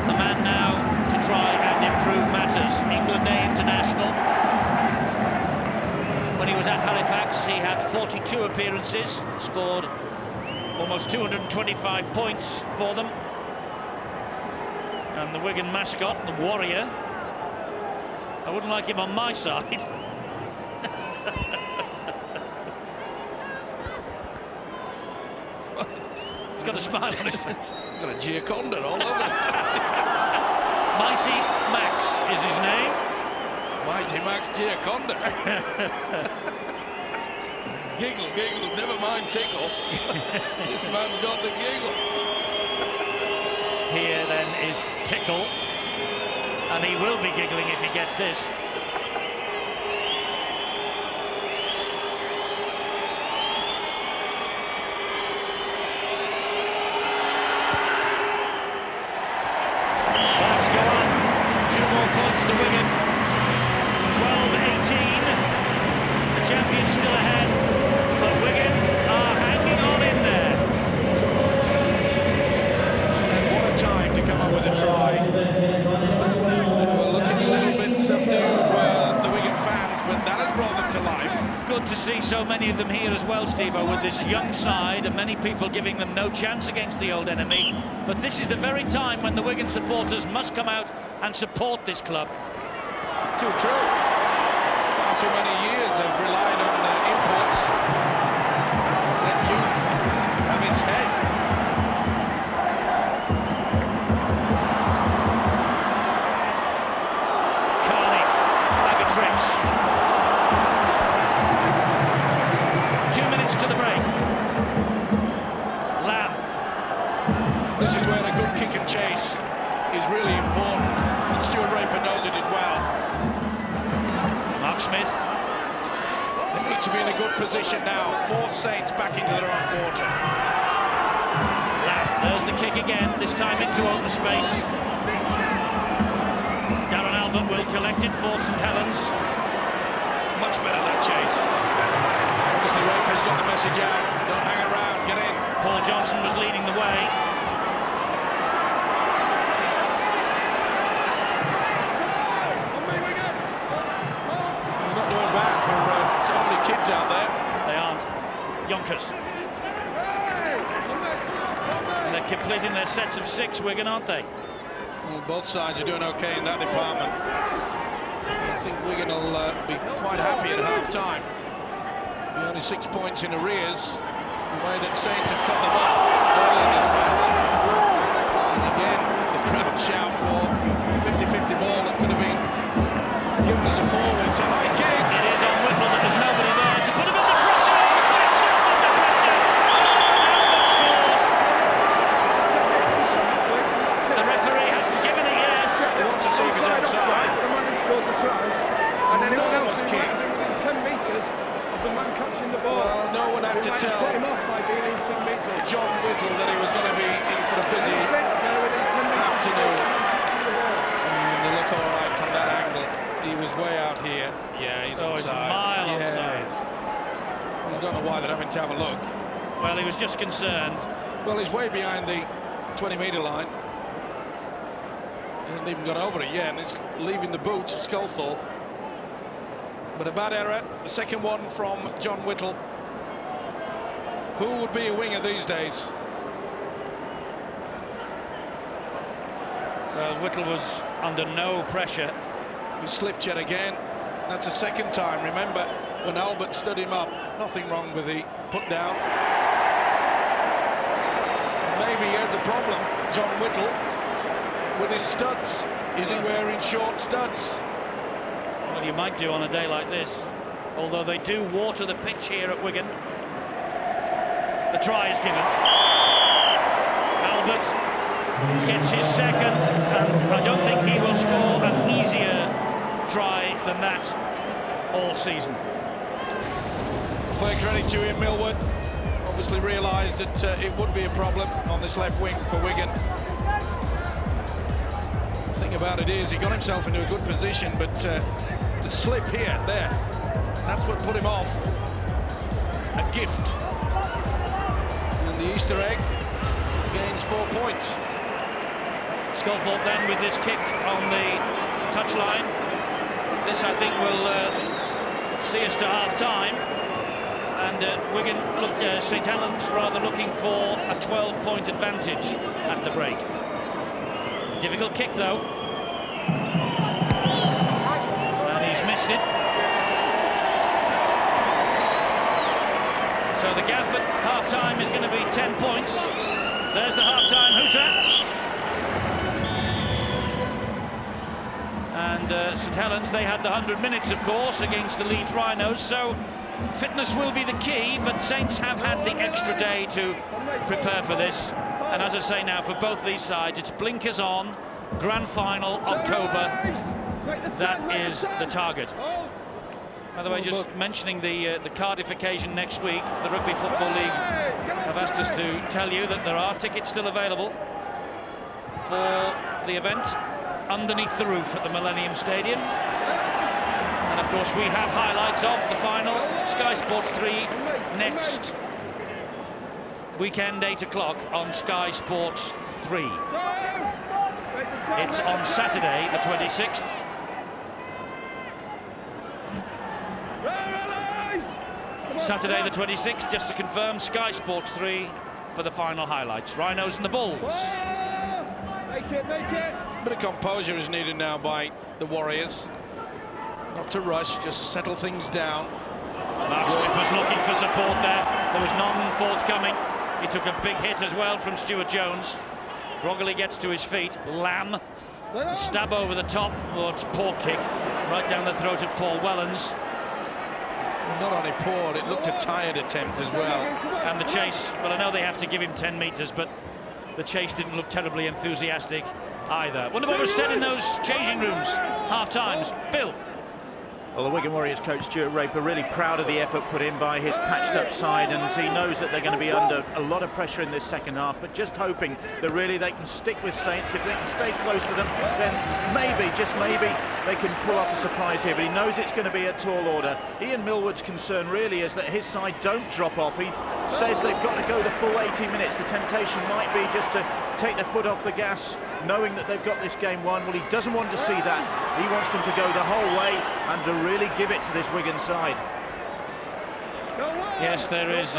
the man now to try and improve matters. England A international. When he was at Halifax, he had 42 appearances, scored almost 225 points for them. And the Wigan mascot, the Warrior, I wouldn't like him on my side. He's got a smile on his face. Got a Gioconda all over it. Mighty Max is his name. Mighty Max Gioconda. Giggle, giggle, never mind tickle. This man's got the giggle. Here then is Tickle, and he will be giggling if he gets this. Flags go on. 2 more points to Wigan. 12-18. The champions still ahead, but Wigan are hanging on in there. What a time to come up with a try. Well, looking a little bit subdued, well, the Wigan fans, but that has brought them to life. Good to see so many of them here as well, Steve-O, with this young side and many people giving them no chance against the old enemy. But this is the very time when the Wigan supporters must come out and support this club. Too true. Far too many years have relied on imports. Let youth have its head. Carney, bag of tricks. 2 minutes to the break. Lamb. This is where a good kick and chase is really important. And Stuart Raper knows it as well. Mark Smith. They need to be in a good position now. Force Saints back into their own quarter. Lamb, there's the kick again, this time into open space. Darren Albert will collect it for St Helens. Much better that chase. Obviously Raper's got the message out. Don't hang around, get in. Paul Johnson was leading the way. They're not doing bad for so many kids out there. They aren't. Yonkers. And they're completing their sets of 6, Wigan, aren't they? Well, both sides are doing okay in that department. I think Wigan will be quite happy at half-time. Be only 6 points in arrears, the way that Saints have cut them up early in this match. And again, the crowd shout for a 50-50 ball that could have been given as a forward. It's a high kick. It is on Whittle, but there's nobody there to put him under pressure. had to tell Put him off by being in 10 metres. John Whittle that he was going to be in for a busy He's sent to go within 10 metres. afternoon. Catching the ball. They look all right from that angle. He was way out here. Yeah, he's Oh, it's a onside. mile Yes. Well, I don't know why they're having to have a look. Well, he was just concerned. Well, he's way behind the 20-metre line. He hasn't even got over it yet, and it's leaving the boot, Sculthorpe. But a bad error, the second one from John Whittle. Who would be a winger these days? Well, Whittle was under no pressure. He slipped yet again. That's a second time. Remember when Albert stood him up? Nothing wrong with the put down. Maybe he has a problem, John Whittle, with his studs. Is he wearing short studs? Well, you might do on a day like this. Although they do water the pitch here at Wigan. The try is given. Albert gets his second, and I don't think he will score an easier try than that all season. Fair credit to him, Millward. Obviously realised that it would be a problem on this left wing for Wigan. The thing about it is he got himself into a good position, but the slip here, there, that's what put him off. A gift. And the Easter egg gains 4 points. Sculthorpe then with this kick on the touchline. This, I think, will see us to half-time. And Wigan, St Helens rather looking for a 12-point advantage at the break. Difficult kick, though. And he's missed it. So the gap at half-time is going to be 10 points. There's the half-time hooter. And St Helens, they had the 100 minutes, of course, against the Leeds Rhinos, so fitness will be the key, but Saints have had the extra day to prepare for this. And as I say now, for both these sides, it's blinkers on, grand final, October. That is the target. By the way, just mentioning the Cardiff occasion next week, the Rugby Football League have asked us to tell you that there are tickets still available for the event underneath the roof at the Millennium Stadium. And of course we have highlights of the final, Sky Sports 3 next weekend, 8 o'clock on Sky Sports 3. It's on Saturday the 26th. Saturday the 26th, just to confirm, Sky Sports 3 for the final highlights. Rhinos and the Bulls. Make it. A bit of composure is needed now by the Warriors. Not to rush, just settle things down. Mark Smith was looking for support there. There was none forthcoming. He took a big hit as well from Stuart Jones. Groggily gets to his feet. Lamb, stab over the top. Oh, it's a poor kick right down the throat of Paul Wellens. Not only poor, it looked a tired attempt as well. And the chase, well, I know they have to give him 10 metres, but the chase didn't look terribly enthusiastic either. Wonder what was said in those changing rooms, half-times. Bill. Well, the Wigan Warriors coach Stuart Raper really proud of the effort put in by his patched-up side, and he knows that they're going to be under a lot of pressure in this second half, but just hoping that really they can stick with Saints. If they can stay close to them, then maybe, just maybe, they can pull off a surprise here, but he knows it's going to be a tall order. Ian Millward's concern really is that his side don't drop off. He says they've got to go the full 80 minutes. The temptation might be just to take their foot off the gas, knowing that they've got this game won. Well, he doesn't want to see that. He wants them to go the whole way and to really give it to this Wigan side. Yes, there is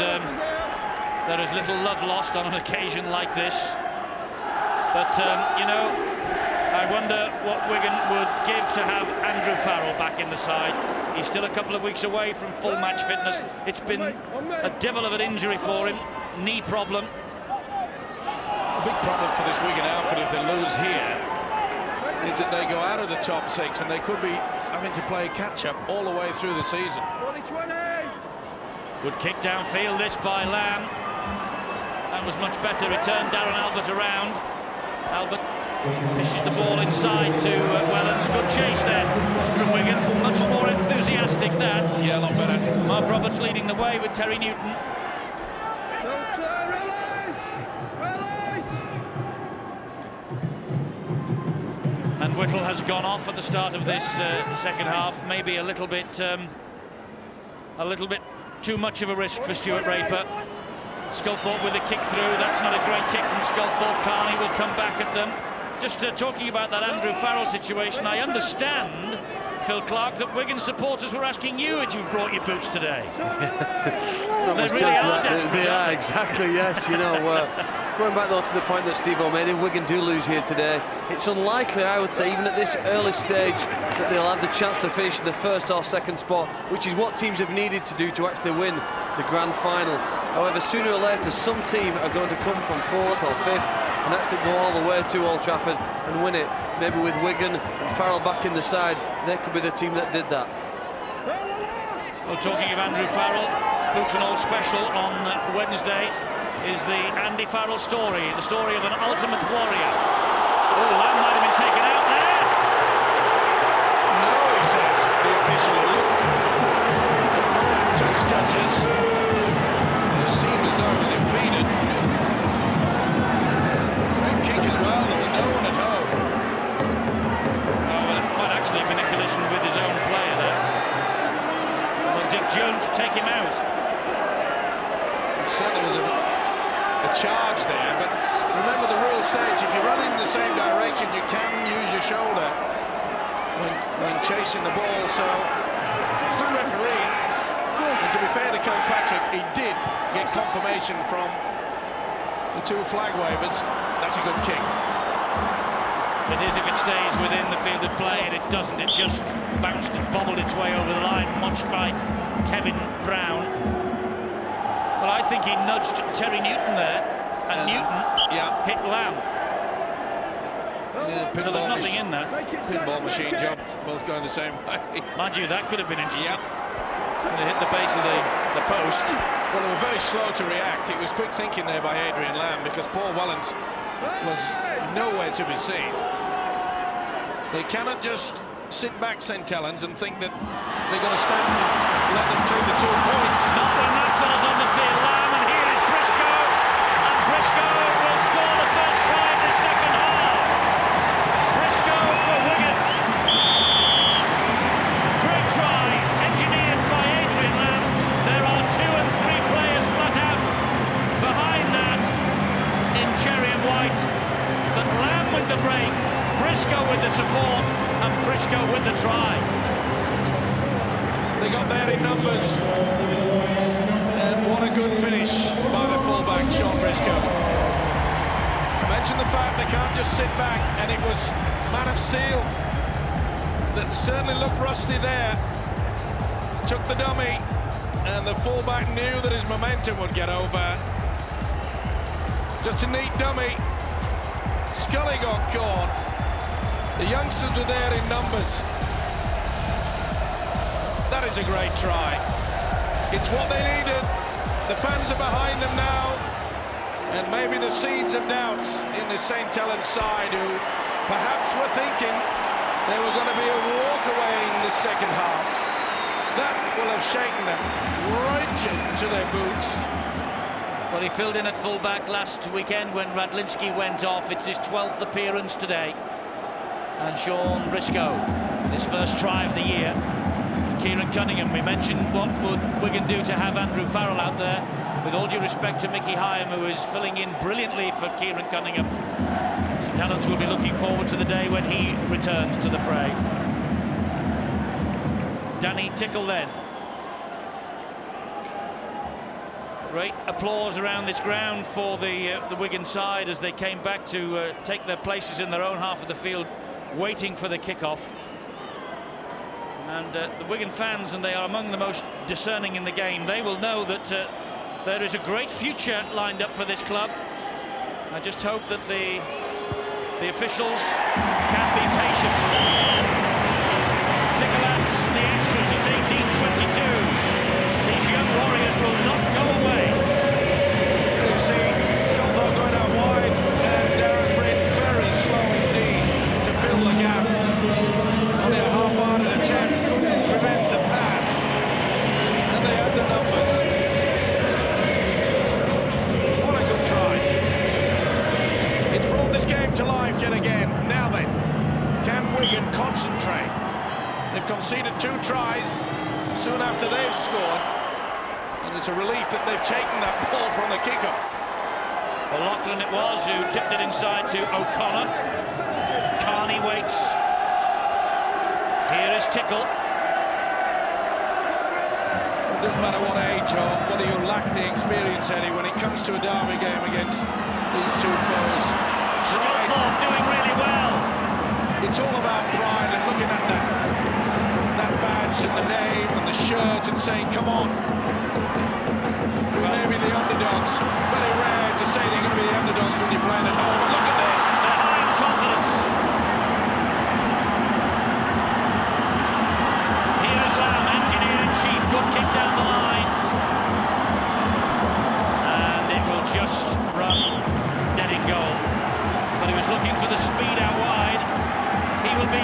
little love lost on an occasion like this. But, you know, I wonder what Wigan would give to have Andrew Farrell back in the side. He's still a couple of weeks away from full match fitness. It's been a devil of an injury for him, knee problem. A big problem for this Wigan outfit if they lose here is that they go out of the top 6 and they could be having to play catch-up all the way through the season. Good kick downfield, this by Lamb. That was much better. He turned Darren Albert around. Albert pushes the ball inside to Wellens. Good chase there from Wigan. Much more enthusiastic, that. Yeah, a lot better. Mark Roberts leading the way with Terry Newton. And Whittle has gone off at the start of this second half. Maybe a little bit too much of a risk for Stuart Raper. Sculthorpe with a kick through. That's not a great kick from Sculthorpe. Carney will come back at them. Just talking about that Andrew Farrell situation, I understand, Phil Clark, that Wigan supporters were asking you if you've brought your boots today. They really are desperate. They are, exactly, yes. You know, going back though to the point that Steve O made, if Wigan do lose here today, it's unlikely, I would say, even at this early stage, that they'll have the chance to finish in the first or second spot, which is what teams have needed to do to actually win the grand final. However, sooner or later, some team are going to come from 4th or 5th and actually go all the way to Old Trafford and win it. Maybe with Wigan and Farrell back in the side, they could be the team that did that. Well, talking of Andrew Farrell, Boots and All Special on Wednesday is the Andy Farrell story, the story of an ultimate warrior. Oh, Lamb might have been taken out there. No, he says, the official looked at both touch judges. It seemed as though it was impeded. It's a good kick as well, there was no one at home. Oh, well, it might actually have been a collision with his own player there. Well, Dick Jones take him out. Certainly was a charge there, but remember the rule states if you're running in the same direction you can use your shoulder when chasing the ball, so good referee. And to be fair to Kilpatrick, he did get confirmation from the two flag wavers. That's a good kick. It is if it stays within the field of play, and it doesn't. It just bounced and bobbled its way over the line, munched by Kevin Brown. Well, I think he nudged Terry Newton there, and Newton hit Lamb. So there's nothing in that. Pinball machine job, both going the same way. Mind you, that could have been interesting. They hit the base of the post. Well, they were very slow to react. It was quick thinking there by Adrian Lamb, because Paul Wellens was nowhere to be seen. They cannot just sit back, St Helens, and think that they're going to stand and let them take the 2 points. Not when that fella's on the field, Lamb, and here is Briscoe. And Briscoe will score the first try in the second half. Briscoe for Wigan. Great try, engineered by Adrian Lamb. There are 2 and 3 players flat out behind that in Cherry and White. But Lamb with the break, Briscoe with the support, and Briscoe with the try. They got there in numbers, and what a good finish by the fullback, Sean Briscoe. I mentioned the fact they can't just sit back, and it was Man of Steel that certainly looked rusty there. Took the dummy, and the fullback knew that his momentum would get over. Just a neat dummy. Scully got caught. The youngsters were there in numbers. That is a great try. It's what they needed. The fans are behind them now. And maybe the seeds of doubts in the St Helens side, who perhaps were thinking there were going to be a walk away in the second half. That will have shaken them rigid to their boots. Well, he filled in at full-back last weekend when Radlinski went off. It's his 12th appearance today. And Sean Briscoe, his first try of the year. Kieran Cunningham, we mentioned what would Wigan do to have Andrew Farrell out there. With all due respect to Mickey Hyam, who is filling in brilliantly for Kieran Cunningham. St Helens will be looking forward to the day when he returns to the fray. Danny Tickle then. Great applause around this ground for the Wigan side as they came back to take their places in their own half of the field, waiting for the kickoff. And the Wigan fans, and they are among the most discerning in the game, they will know that there is a great future lined up for this club. I just hope that the officials can be patient. Tickle out the extras, it's 18:22. These young Warriors will not go away. We've seen Sculthorpe going out wide, and Darren Britt very slow indeed to fill the gap. Only a half-hearted attempt couldn't prevent the pass, and they had the numbers. to life yet again. Now then, can Wigan concentrate? They've conceded 2 tries soon after they've scored, and it's a relief that they've taken that ball from the kickoff. Well, Lachlan it was who tipped it inside to O'Connor. Carney waits. Here is Tickle. It doesn't matter what age or whether you lack the experience, Eddie, when it comes to a derby game against these 2 foes. Sculthorpe doing really well. It's all about pride and looking at that badge and the name and the shirt and saying, come on. We may be the underdogs. Very rare to say they're going to be the underdogs when you're playing at home. Look at this. They're high in confidence. Here is Lamb, engineer-in-chief. Good kick down the line. And it will just run dead in goal. But he was looking for the speed out wide. He will be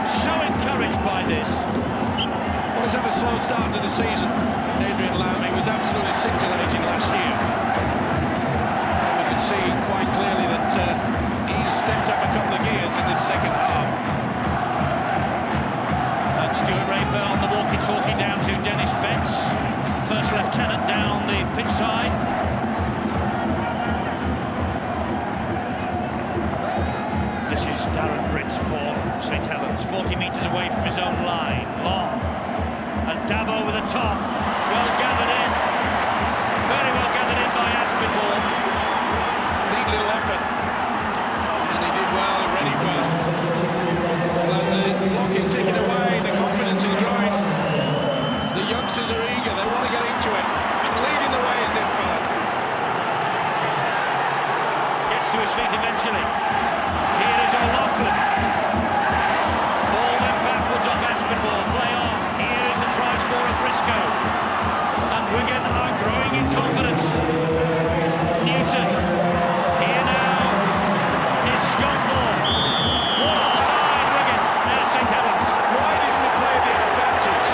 so encouraged by this. Well, he's had a slow start to the season. Adrian Lamb, he was absolutely scintillating last year. And we can see quite clearly that he's stepped up a couple of gears in this second half. And Stuart Raper on the walkie-talkie down to Dennis Betts, first lieutenant down on the pitch side. This is Darren Britt for St Helens, 40 metres away from his own line. Long. And dab over the top. Well gathered in. Very well gathered in by Aspinwall. Neat little effort. And he did well, he read it well. Well, as the clock is ticking away, the confidence is growing. The youngsters are eager, they want to get into it. And leading the way is this fella. Gets to his feet eventually. Here is O'Loughlin. Ball went backwards off Aspinwall. Play on. Here is the try scorer Briscoe. And Wigan are growing in confidence. Newton. Here now is Sculthorpe. What a fine Wigan. There's St Helens. Why didn't he play the advantage?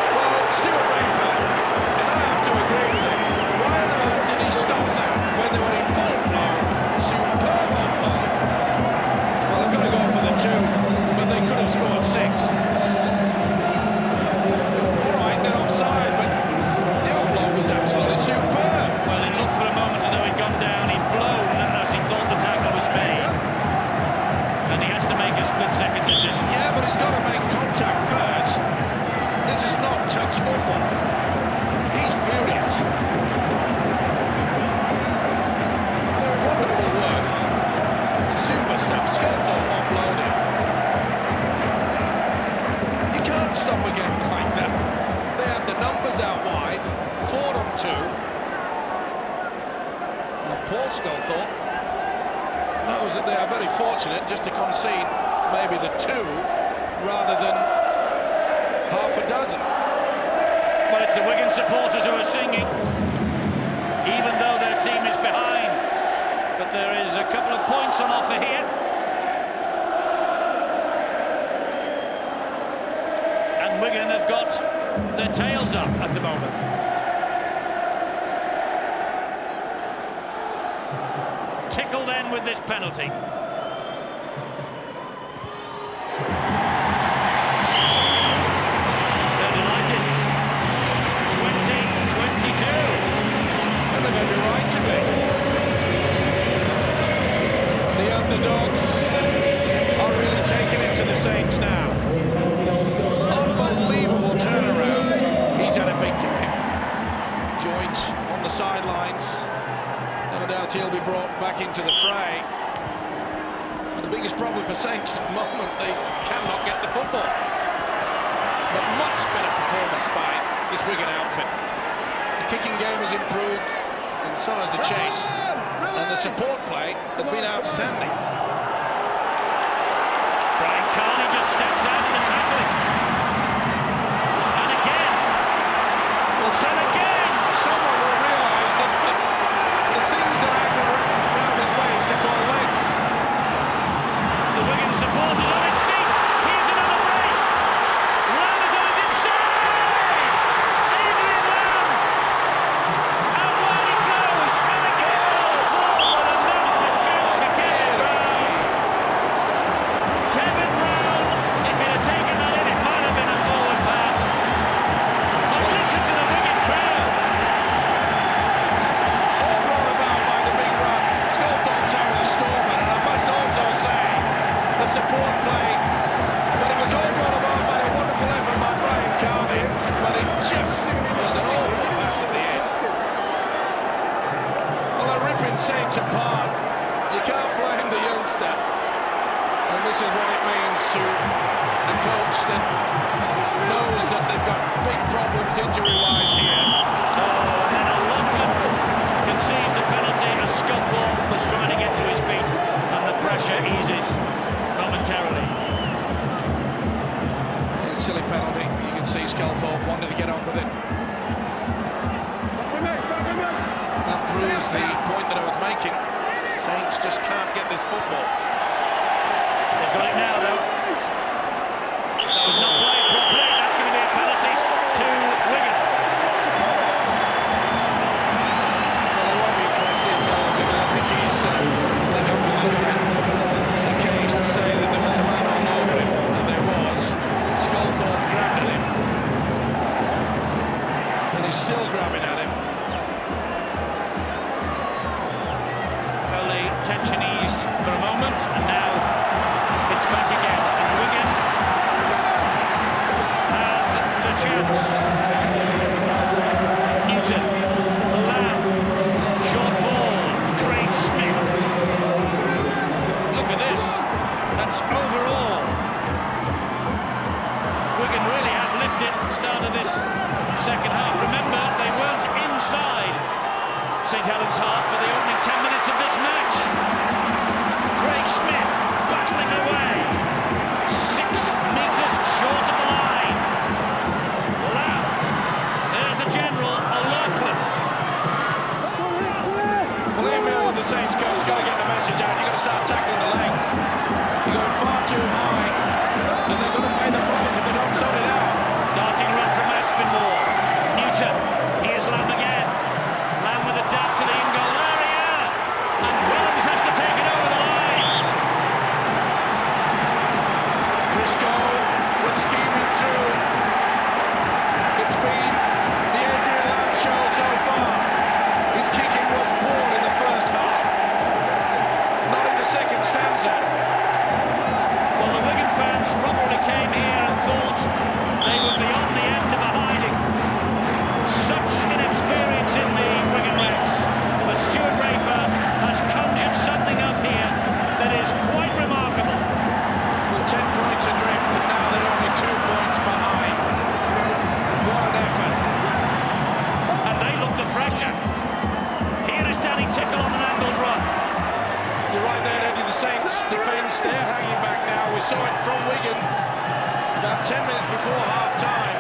Well, Stuart Raper, and I have to agree with him, why on earth did he stop that when they were in full flow? Superb offload. Well, they're going to go for the 2, but they could have scored 6. All right, they're offside, but the offload was absolutely superb. Well, it looked for a moment as though he'd gone down. He'd blown as he thought the tackle was made. And he has to make a split-second decision. Yeah, but he's got to make contact first. This is not touch football. He's furious. Wonderful work. Super stuff. Sculthorpe offloaded. You can't stop a game like that. They had the numbers out wide. 4 on 2. And Paul Sculthorpe knows that they are very fortunate just to concede maybe the 2 rather than half a dozen. Well, it's the Wigan supporters who are singing, even though their team is behind. But there is a couple of points on offer here. And Wigan have got their tails up at the moment. Tickle then with this penalty. They're delighted. 20-22. And they've every right to be. The underdogs are really taking it to the Saints now. Unbelievable turnaround. He's had a big game. Joins on the sidelines. No doubt he'll be brought back into the fray. And the biggest problem for Saints at the moment, they cannot get the football. But much better performance by this Wigan outfit. The kicking game has improved, and so has the chase. And the support play has been outstanding. Brian Carney just steps out of the tackling. And again. Well, someone will realise that the things that hang around his waist are called legs. The Wigan supporters on its feet. Here's another break. Lamb is on his inside. Adrian Lamb. And where he goes. And again, forward. And now the chance for Kevin Brown. taken Saints apart. You can't blame the youngster. And this is what it means to a coach that knows that they've got big problems injury-wise here. Oh, and O'Loughlin concedes the penalty as Scunthorpe was trying to get to his feet, and the pressure eases momentarily. A silly penalty. You can see Scunthorpe wanted to get on with it. That proves the point that I was making. Saints just can't get this football. They've got it now, though. That was not played properly. That's going to be a penalty to Wigan. Well, they won't be impressed in because I think he's the case to say that there was a man all over him, and there was. Scunthorpe grabbed at him, and he's still grabbing at him. Well, the tension eased for a moment, and now it's back again. And Wigan have the chance. Newton, Lamb, short ball, Craig Smith. Look at this. That's overall. Wigan really have lifted start of this second half. Remember, they weren't inside St Helens half for the opening 10 minutes of this match. Craig Smith battling away, 6 metres short of the line. Lamb, there's the general, O'Loughlin. Believe me, what the Saints coach got to get the message out. You've got to start tackling the legs. You've got it far too high, and they're going to pay the price if they don't sort it out. Darting run from Aspinwall. Newton, here's Lamb again. Lamb with a dab to the in-goal area, and Williams has to take it over the line. Briscoe was scheming through. It's been the Adrian Lamb show so far. His kicking was poor in the first half, not in the second stanza. Well, the Wigan fans probably came here and thought they would be on the end of a hiding. Such inexperience in the Wigan Reds, but Stuart Raper has conjured something up here that is quite remarkable. With 10 points adrift, and now they're only 2 points behind. What an effort. And they look the fresher. Here is Danny Tickle on an angled run. You're right there, Eddie. The Saints defence, they're hanging back now. We saw it from Wigan about 10 minutes before half-time.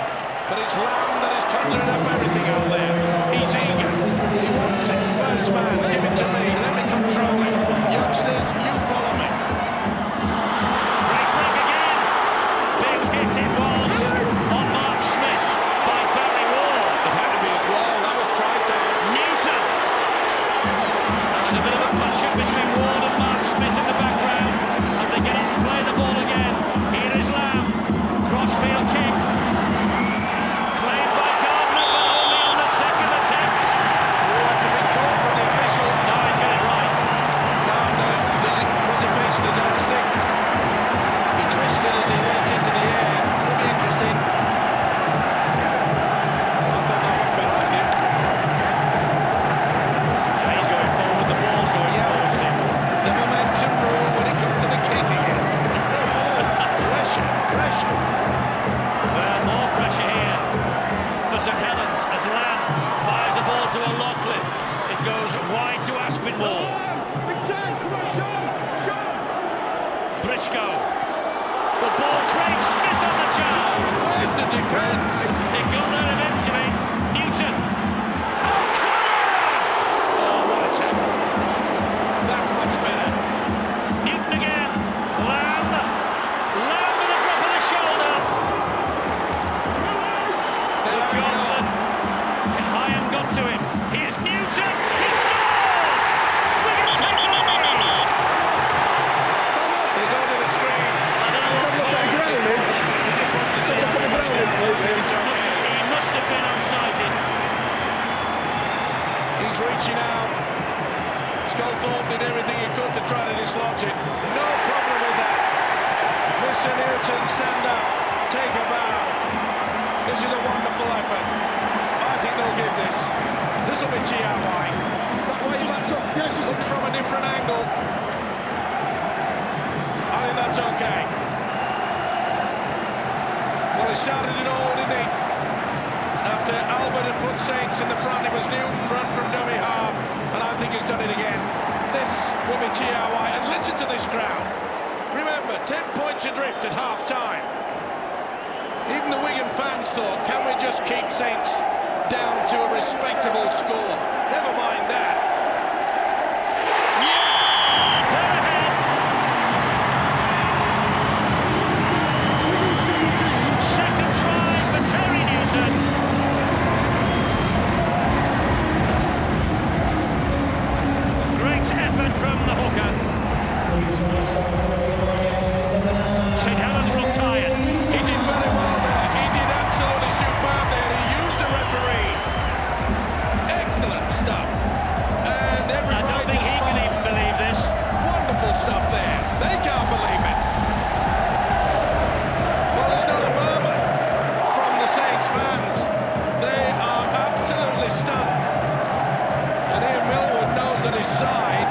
But it's Lamb that is conjuring up everything out there. He's eager. He wants it. First man, give it to me. Let me control it. Youngsters, you follow me. Great break again. Big hit it was on Mark Smith by Barry Ward. It had to be as well. That was try time. Newton. And there's a bit of a punch-up between Ward and Mark Smith in the background as they get up and play the ball again. Here is Lamb. Crossfield kick. Claimed by Gardner, but only on the second attempt. Oh, that's a big call from the official. No, he's got it right. Gardner was he facing his own sticks. He twisted as he went into the air. It'll be interesting. I thought that was behind him. Yeah, he's going forward, the ball's going forward, Steve. The momentum rule when it comes to the kicking in. Pressure. Well, more pressure here for St Helens as Lamb fires the ball to O'Loughlin. It goes wide to Aspinwall. Big time, come on, Sean! Briscoe. The ball, Craig Smith on the charge. Where's the defence? It got there eventually. Newton. O'Connor! Oh, what a tackle. That's much better. Newton again. Lamb with a drop of the shoulder. They're Good job, having but Hyam got to him. Here's Newton. He scored! Wigan take the lead. They go to the screen. I don't know what for. He just wants to see how they go down. He must have been unsighted. He's reaching out. Scunthorpe did everything he could to try to dislodge it. No problem with that. Mr. Newton, stand up. Take a bow. This is a wonderful effort. I think they'll give this. This will be Chiawai. Is that why you backed up? Yeah, it's just different angle. I think that's okay. Well, he started it all, didn't he? After Albert had put Saints in the front, it was Newton run from dummy half, and I think he's done it again. This will be TRY, and listen to this crowd. Remember, 10 points adrift at half-time. Even the Wigan fans thought, can we just keep Saints down to a respectable score? Never mind that. Yes! They're ahead. Second try for Terry Newton. Great effort from the hooker. St Helens look tired. He did very well there. He did absolutely superb there. He used the referee. Excellent stuff. And I don't everybody think he can even believe this. wonderful stuff there. They can't believe it. Well, there's not a murmur from the Saints fans. They are absolutely stunned. And Ian Millwood knows that his side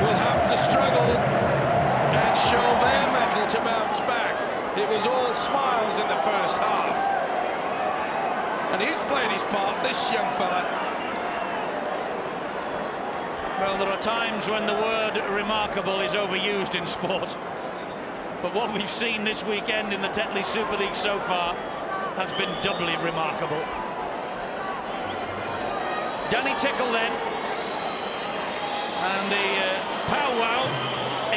will have to struggle and show their mettle to bounce back. It was all smiles in the first half. And he's played his part, this young fella. Well, there are times when the word remarkable is overused in sport. But what we've seen this weekend in the Tetley Super League so far has been doubly remarkable. Danny Tickle then. And the powwow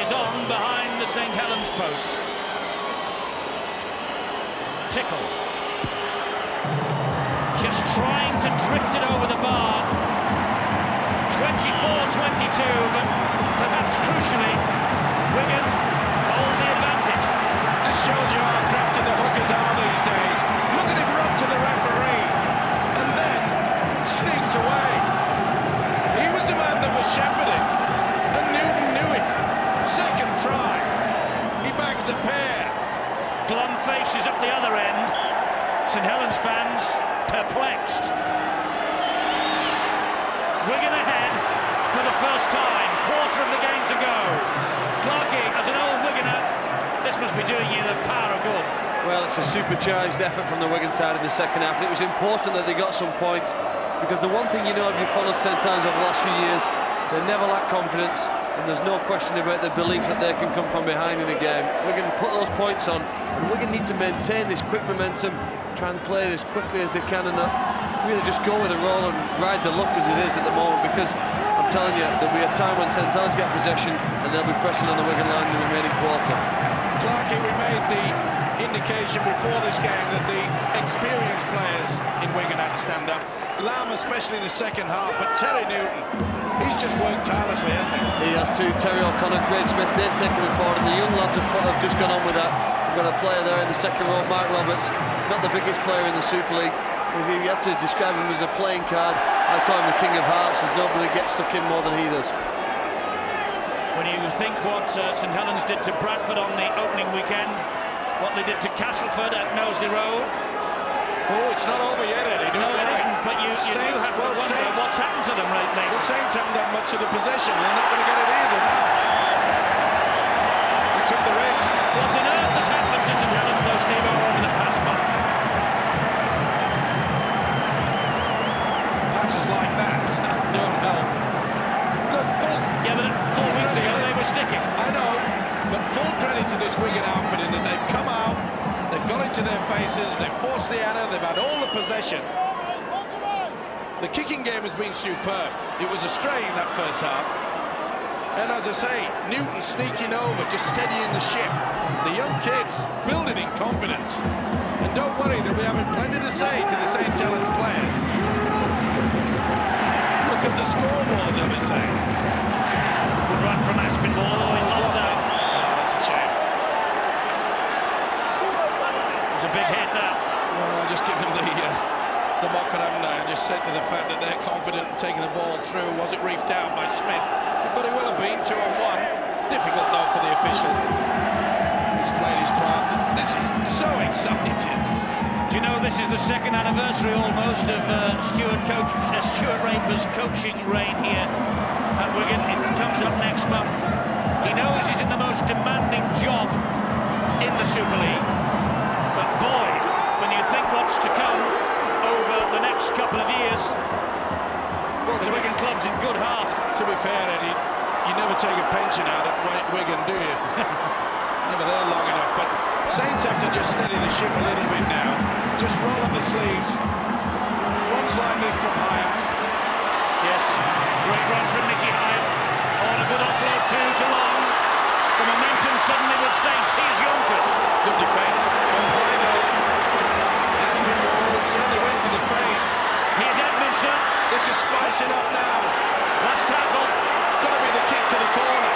is on behind the St Helens posts. Tickle. Just trying to drift it over the bar. 24-22, but perhaps crucially, Wigan hold the advantage. This shows you how crafty the hookers are these days. Look at him run to the referee and then sneaks away. He was the man that was shepherding, and Newton knew it. Second try. He bangs a pair. Glum faces up the other end. St Helens fans perplexed. Wigan ahead for the first time. Quarter of the game to go. Clarkey, as an old Wiganer, this must be doing you the power of good. Well, it's a supercharged effort from the Wigan side in the second half, and it was important that they got some points, because the one thing you know if you've followed St Helens over the last few years, they never lack confidence, and there's no question about the belief that they can come from behind in a game. Wigan put those points on, and Wigan need to maintain this quick momentum, try and play it as quickly as they can, and really just go with the roll and ride the luck as it is at the moment, because I'm telling you, there'll be a time when St Helens get possession and they'll be pressing on the Wigan line in the remaining quarter. Clarkey, we made the indication before this game that the experienced players in Wigan had to stand up. Lamb especially in the second half, but Terry Newton, he's just worked tirelessly, hasn't he? He has too. Terry O'Connor, Craig Smith, they've taken it forward, and the young lads have just gone on with that. We've got a player there in the second row, Mike Roberts, not the biggest player in the Super League. If you have to describe him as a playing card, I call him the King of Hearts, as nobody gets stuck in more than he does. When you think what St Helens did to Bradford on the opening weekend, what they did to Castleford at Knowsley Road. Oh, it's not over yet, Eddie. No, it isn't, but you do have to wonder what's happened to them lately. The Saints haven't done much of the possession. They're not going to get it either now. He took the risk. What on earth has happened to St Helens, though, Steve, over the past month? Passes like that don't help. Look, Yeah, but 4 weeks ago they were sticking. I know, but full credit to this Wigan outfit in that they've come out, they've got into their faces, they've forced the error, they've had all the possession. The kicking game has been superb. It was a stray in that first half. And as I say, Newton sneaking over, just steadying the ship. The young kids building in confidence. And don't worry, they'll be having plenty to say to the St Helens players. Look at the scoreboard, they'll be saying. Good run from Aspinwall, although he lost out. Oh, that's a shame. It was a big hit, that. Well, I'll just give them the mock at them now. Just said to the fact that they're confident in taking the ball through. Was it reefed out by Smith? Could very well have been 2-on-1. Difficult note for the official. He's played his part. This is so exciting. Do you know this is the second anniversary almost of Stuart Raper's coaching reign here at Wigan? It comes up next month. He knows he's in the most demanding job in the Super League. But boy, when you think what's to come over the next couple of years, well, the Wigan club's in good heart. To be fair, Eddie, you never take a pension out at Wigan, do you? Never there long enough, but Saints have to just steady the ship a little bit now. Just roll up the sleeves. Runs like this from Hyam. Yes, great run from Nicky Hyam. On a good offload to Long. The momentum suddenly with Saints. Here's Yonkers. Good defence. One play though. That's been more. Certainly went for the face. Here's Edmondson. This is spicing up now. Last tackle. Got to be the kick to the corner.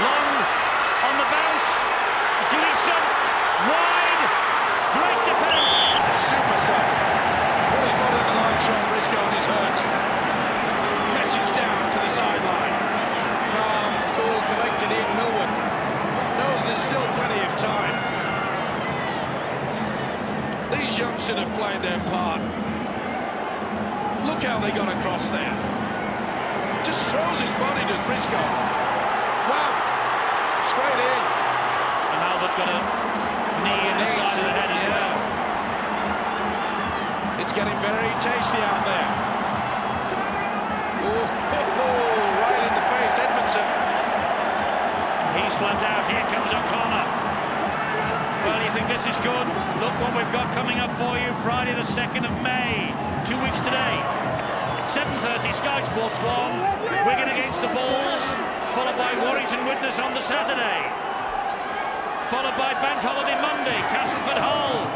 Long on the bounce. Gleeson wide. Great defence. Super stuff. Put his body on the line, Sean Briscoe, and he's hurt. Message down to the sideline. Calm, cool, collected Ian Millwood. Knows there's still plenty of time. These youngsters have played their part. Look how they got across there. Just throws his body, does Briscoe. Wow. Straight in. And Albert got a knee in the side of the head as well. It's getting very tasty out there. Oh, right in the face, Edmondson. He's flat out. Here comes O'Connor. Well, you think this is good? Look what we've got coming up for you. Friday the 2nd of May. 2 weeks today. 7:30, Sky Sports 1. Wigan against the Bulls. Followed by Warrington Widnes on the Saturday. Followed by Bank Holiday Monday, Castleford Hull.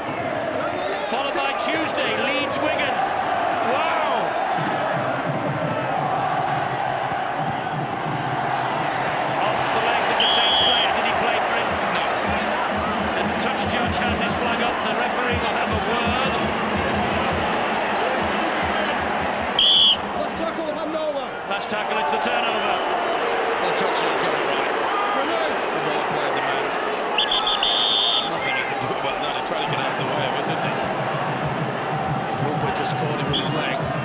Followed by Tuesday, Leeds Wigan. Wow! Off the legs of the Saints player. Did he play for it? No. The touch judge has his flag up. The referee will have a word. Last tackle, it's the turnover. The touch judge got it right. The ball played the man. Nothing he could do about that. He tried to get out of the way of it, didn't he? Hooper just caught him with his legs.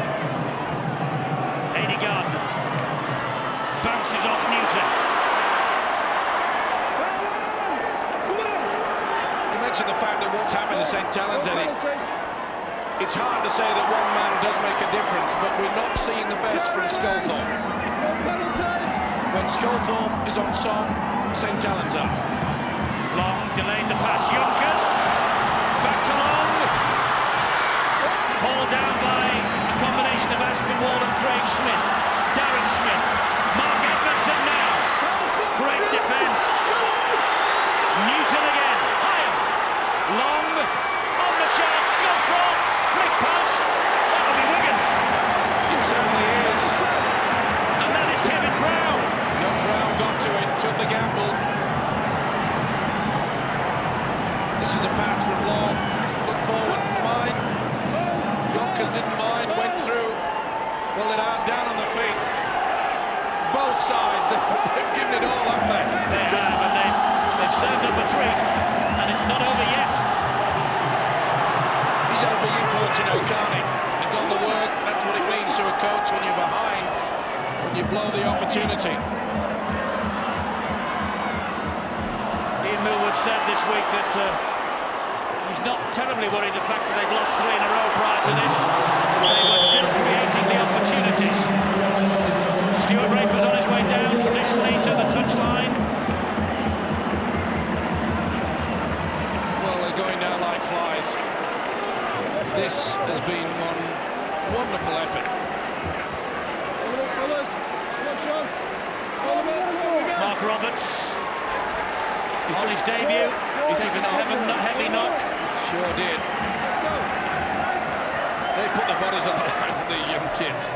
80 gun. Bounces off Newton. You mentioned the fact that what's happened to St Helens, Eddie. It's hard to say that one man does make a difference, but we're not seeing the best from Sculthorpe. When Sculthorpe is on song, St Helens are. Long delayed the pass. Yonkers. Back to Long. Hauled down by a combination of Aspinwall and Craig Smith. Darren Smith. Mark Edmondson now. Great defence. Newton again. Hyam. Long. On the charge. Sculthorpe. Flick pass. That'll be Wiggins. It certainly is. And that is Kevin Brown. Young Brown got to it, took the gamble. This is the pass from Long. Look forward, mind. Yonkers didn't mind, went through. Rolled it out, down on the feet. Both sides, they've given it all, haven't they? They have, and they've served up a treat. And it's not over yet. He's had a big influence in O'Carney. He's done the work. That's what it means to a coach when you're behind, when you blow the opportunity. Ian Millwood said this week that he's not terribly worried the fact that they've lost 3 in a row prior to this. They were still creating the opportunities. Stuart Raper's on his way down traditionally to the touchline. Well, they're going down like flies. This has been one wonderful effort. Mark Roberts on his debut. He took a heavy knock. Sure did. They put the bodies on the line of these young kids.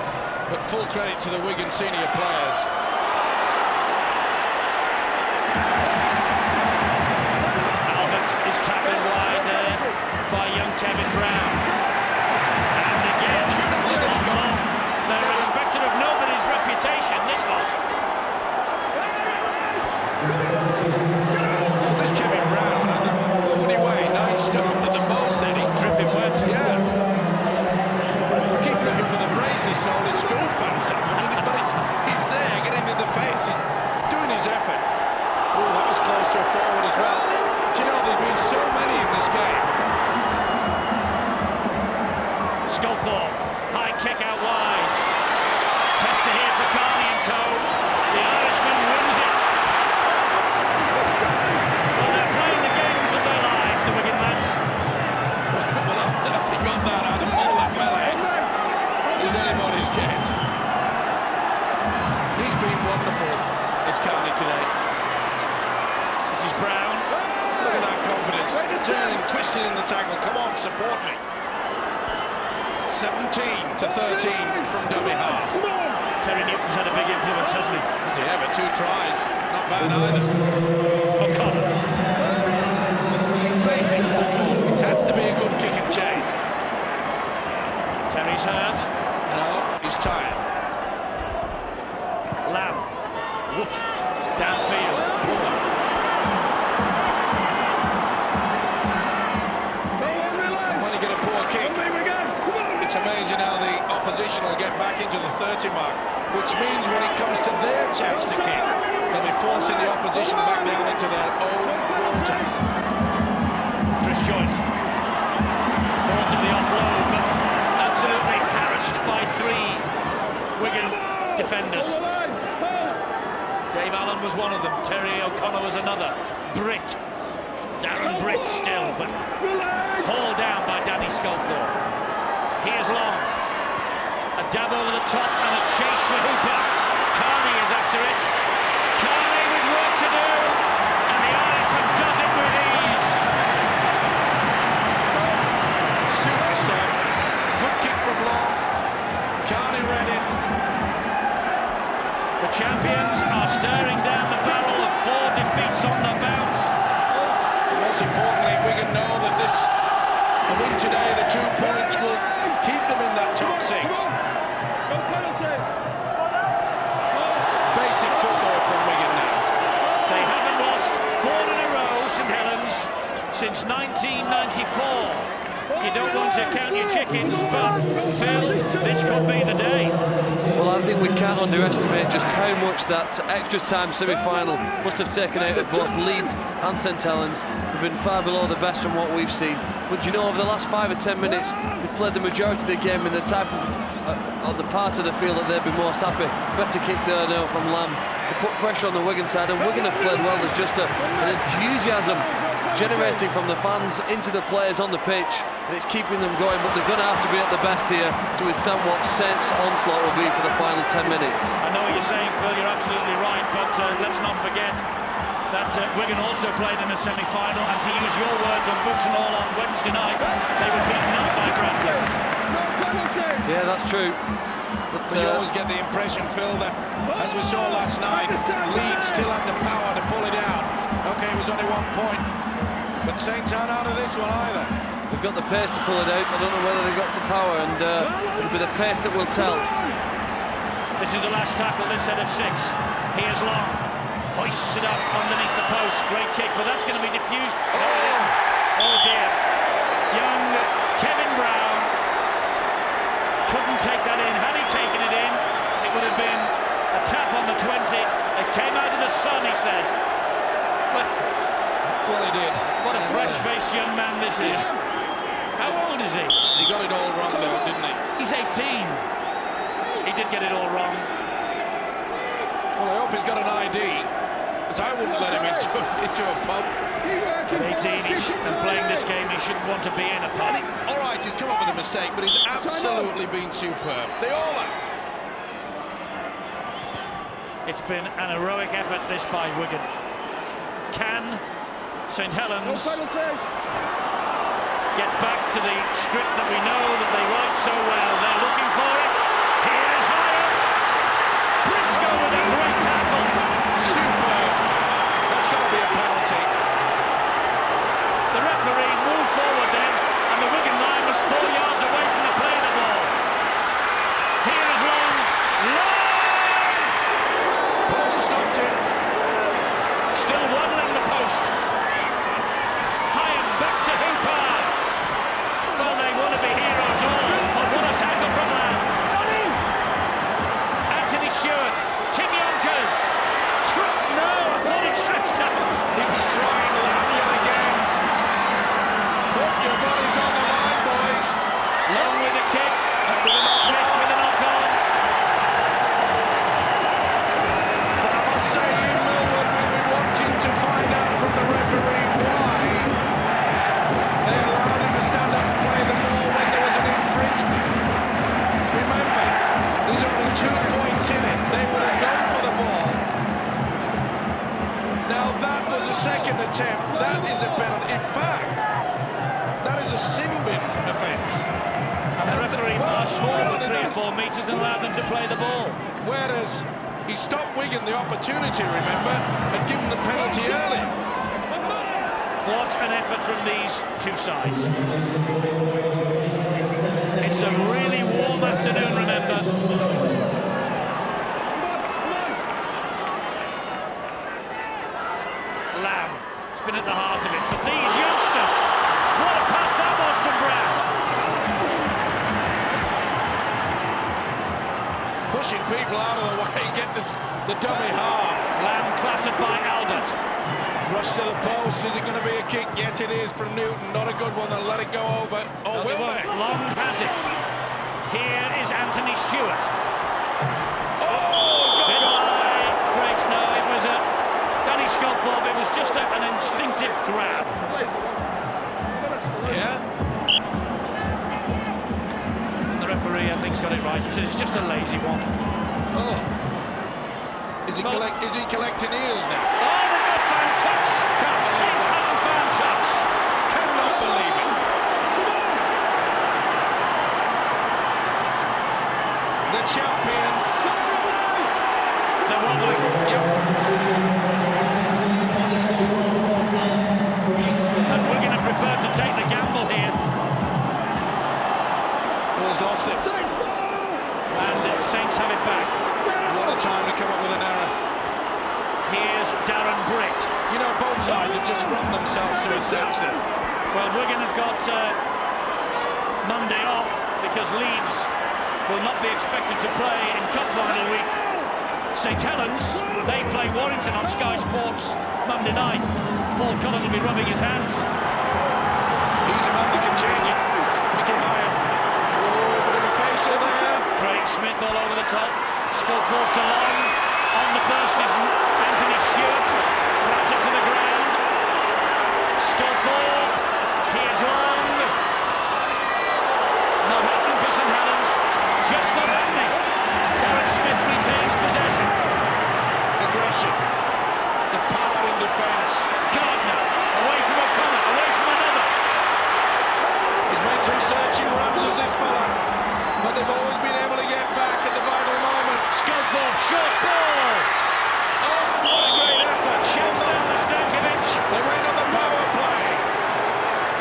But full credit to the Wigan senior players. Albert is tackled wide there by young Kevin Brown. And again, Long. They're respected of nobody's reputation, this lot. Well, this Kevin Brown, what would he weigh? 9 stone at the most, Eddie. kick out wide. Tester here for Carney and co. The Irishman wins it. Well, they're playing the games of their lives, the Wigan lads. Well, if he got that out of all that melee, is anybody's guess. He's been wonderful, as Carney today. This is Brown. Look at that confidence. Turning, twisting in the tackle. Come on, support me. 17-13 from dummy half. Terry Newton's had a big influence, hasn't he? Has he ever? 2 tries. Not bad either. O'Connor. Basic football. It has to be a good kick and chase. Terry's hurt. No, he's tired. Lamb. Woof. Downfield. Puller. When you get a poor kick, it's amazing how the opposition will get back into the 30 mark, which means when it comes to their chance to kick, they'll be forcing the opposition back down into their own quarter. Chris Joynt. Thought of the offload, but absolutely harassed by 3 Wigan defenders. Dave Allen was one of them. Terry O'Connor was another. Britt. Darren Britt still, but hauled down by Danny Sculthorpe. He is long. A dab over the top and a chase for Hooper. Carney is after it. Carney with work to do, and the Irishman does it with ease. Super stuff. Good kick from long. Carney read it. The champions are staring down the barrel of 4 defeats on the bounce. Most importantly, Wigan know that a win today, the 2 points will keep them in that top 6. Basic football from Wigan now. They haven't lost 4 in a row, St Helens, since 1994. You don't want to count your chickens, but Phil, this could be the day. Well, I think we can't underestimate just how much that extra time semi-final must have taken out of both Leeds and St Helens. They've been far below the best from what we've seen. But you know, over the last 5 or 10 minutes, they've played the majority of the game in the type of the part of the field that they'd be most happy. Better kick there now from Lamb. They put pressure on the Wigan side, and Wigan have played well. There's just an enthusiasm generating from the fans into the players on the pitch, and it's keeping them going, but they're going to have to be at the best here to withstand what Saints' onslaught will be for the final 10 minutes. I know what you're saying, Phil, you're absolutely right, but let's not forget that Wigan also played in the semi-final, and to use your words on boots and all on Wednesday night, they were beaten up by Bradford. Yeah, that's true. But you always get the impression, Phil, that as we saw last night, Leeds still had the power to pull it out. Okay, it was only 1 point, but Saints aren't out of this one either. They've got the pace to pull it out. I don't know whether they've got the power, and it'll be the pace that will tell. This is the last tackle, this set of 6. Here's Long. Hoists it up underneath the post. Great kick, but that's going to be diffused. No, it isn't. Oh dear. Young Kevin Brown couldn't take that in. Had he taken it in, it would have been a tap on the 20. It came out of the sun, he says. Well, he did. What a fresh-faced young man this is. How old is he? He got it all wrong, though, didn't he? He's 18. He did get it all wrong. Well, I hope he's got an ID, because I wouldn't let him into a pub. At 18 and playing this game, he shouldn't want to be in a pub. All right, he's come up with a mistake, but he's absolutely been superb. They all have. It's been an heroic effort, this by Wigan. Can St Helens get back to the script that we know that they write so well? They're looking for it. Here is higher. Briscoe with a great tackle. Superb. That's got to be a penalty. The referee moved forward then, and the Wigan line was 4 yards away from the play of the ball. Here is Long. Post stopped him. Still waddling the post. High and back to Hooper. Well, they want to be heroes all. But what a tackle from Lamb. second attempt, that is a penalty. In fact, that is a sin bin offence. And the referee marched forward 3 or 4 metres and allowed them to play the ball. Whereas he stopped Wigan the opportunity, remember, and given the penalty early. What an effort from these two sides. It's a really warm afternoon, remember. Lamb has been at the heart of it, but these youngsters, what a pass that was from Brown. Pushing people out of the way, get the dummy half. Lamb clattered by Albert. Rush to the post, is it going to be a kick? Yes, it is from Newton, not a good one, they'll let it go over. Oh, will they? Long has it. Here is Anthony Stewart. Oh, it's got Bit to go. high, breaks, no, it was a Danny Sculthorpe, it was just an instinctive grab. Yeah? The referee, I think, has got it right. He says it's just a lazy one. Oh. Is he collecting ears now? Oh, they've got fan touch! Saints have a fan touch! Cannot believe it. The champions. They're wobbling. Yep. And Wigan are prepared to take the gamble here. Has lost it. And Saints have it back. What a time to come up with an error. Here's Darren Britt. You know, both sides have just run themselves to a standstill. Well, Wigan have got Monday off because Leeds will not be expected to play in Cup final week. St Helens, they play Warrington on Sky Sports Monday night. Paul Cullen will be rubbing his hands. He's a man that can change it. Mickey higher. Oh, bit of a facial there. Craig Smith all over the top. Sculthorpe to Long. On the burst is Anthony Stewart. Trapped it to the ground. Sculthorpe. Here's Long. Not happening for St Helens. Just not happening. Gareth Smith retains possession. Aggression. The power in defence. Gardner. Away from O'Connor. Away from another. He's made some searching runs as this fella. But they've always been able to get back at the vital moment. Sculthorpe. Short ball. Oh, what a great effort. Shoots down for Stankovic. They went on the power play.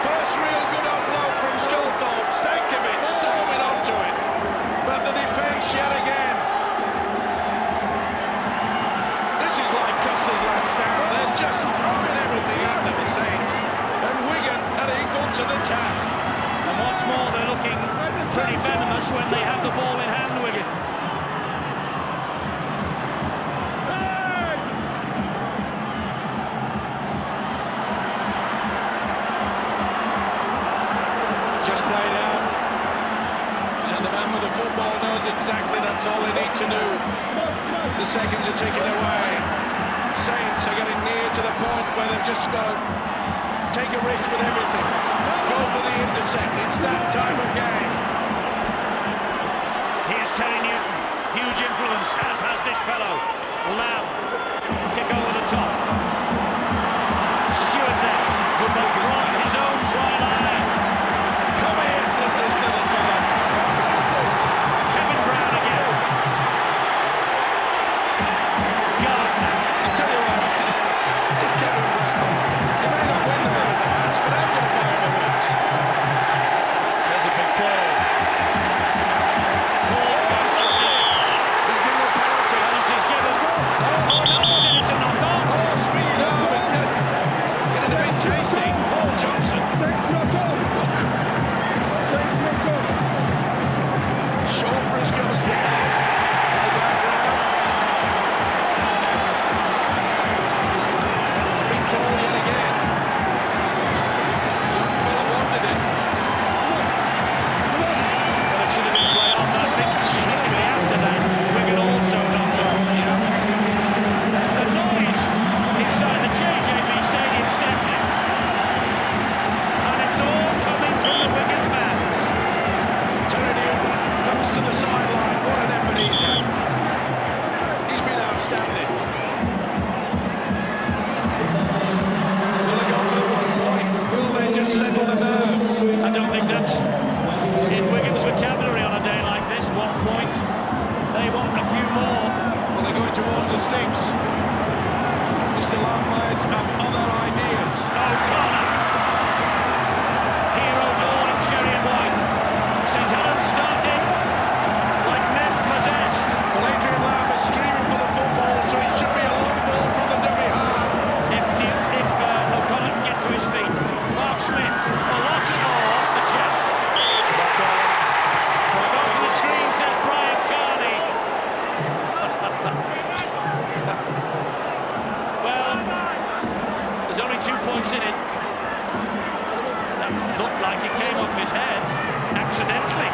First real good offload from Sculthorpe. Stankovic storming onto it. But the defence yet again. This is like Custer's last stand. They're just throwing everything at them, the Saints. And Wigan are equal to the task. And once more, they're looking pretty venomous when they have the ball in hand, Wigan. Just played out. And the man with the football knows exactly that's all they need to do. The seconds are ticking away. Saints are getting near to the point where they've just got to take a risk with everything. Go for the intercept. It's that time of game. Here's Terry Newton. Huge influence, as has this fellow. Lamb. Kick over the top. Stewart there. Good But looking. from his own try line. Come here, says this little fella. Kevin Brown again. Gardner. I tell you what, it's Kevin Brown. He may not win the man of the match, but I'm going to buy him a watch. There's a big call. Paul goes to Jim. He's given a penalty. Penalty's given. Oh, no, it's a knock on. Oh, sticks. Mr. Lamb might have other ideas. O'Connor. Heroes all in cherry and white. St Helens starting like men possessed. Well, Adrian Lamb is screaming for the football, so it should be a long ball from the dummy half. If O'Connor can get to his feet. Mark Smith. Malaki off the chest. Goes to the screen, says Brian Carney. Well, there's only 2 points in it. That looked like it came off his head accidentally.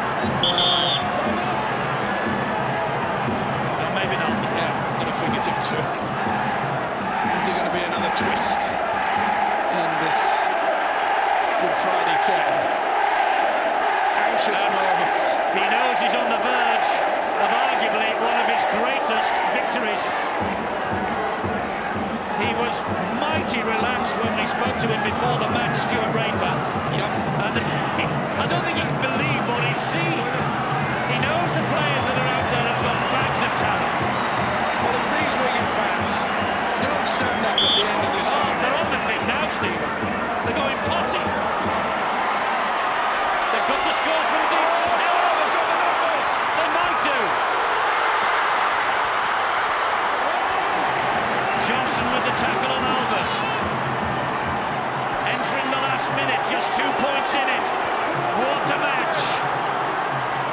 No, maybe not. Yeah, got a fingertip to it. Is there going to be another twist in this Good Friday tale? Anxious moment. He knows he's on the verge of arguably one of his greatest victories. He was mighty relaxed when we spoke to him before the match, Stuart Rainbow. Yep. And I don't think he can believe what he's seen. He knows the players that are out there have got bags of talent. Well, if these Wigan fans don't stand up at the end of this game... They're on the feet now, Stephen. They're going potty. They've got to score from deep. They've got the numbers! They might do. Johnson with the tackle on Albert. Entering the last minute, just 2 points in it. What a match.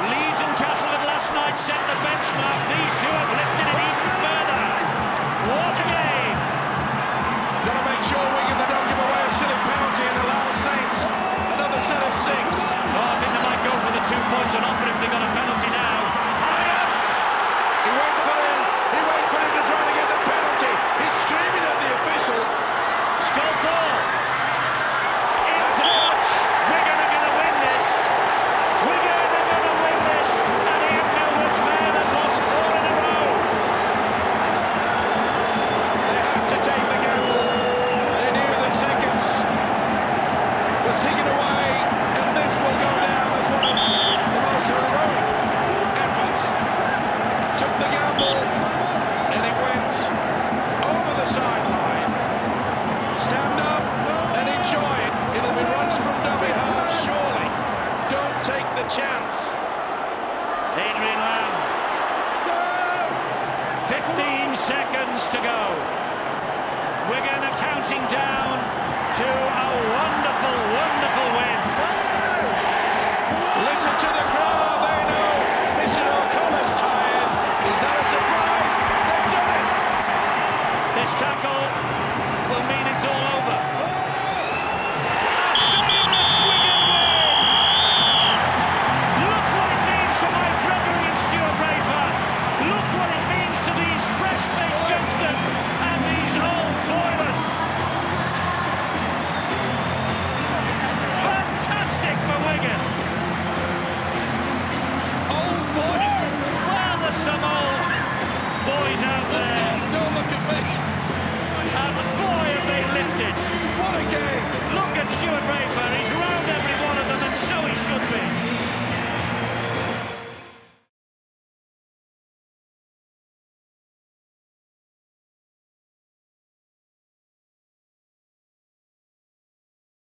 Leeds and Castleton last night set the benchmark. These two have lifted it even further. What a game. Got to make sure Wigan they don't give away a silly penalty and allow Saints another set of 6. Oh, I think they might go for the 2 points on offer if they got a penalty now. Higher. He went for him. He went for him to try to get the penalty. He's screaming at the official. Sculthor. In touch. Wigan are going to win this. Wigan are going to win this. And Ian Milward's men have lost 4 in a row. They had to take the gamble. They knew that seconds was taken away, and this will go down as one of the most heroic efforts. Took the gamble, and it went over the sidelines. Stand up and enjoy it. It'll be runs from dummy half, surely. Don't take the chance. Adrian Lamb. 15 seconds to go. Wigan are counting down to a wonderful, wonderful win. Listen to the crowd.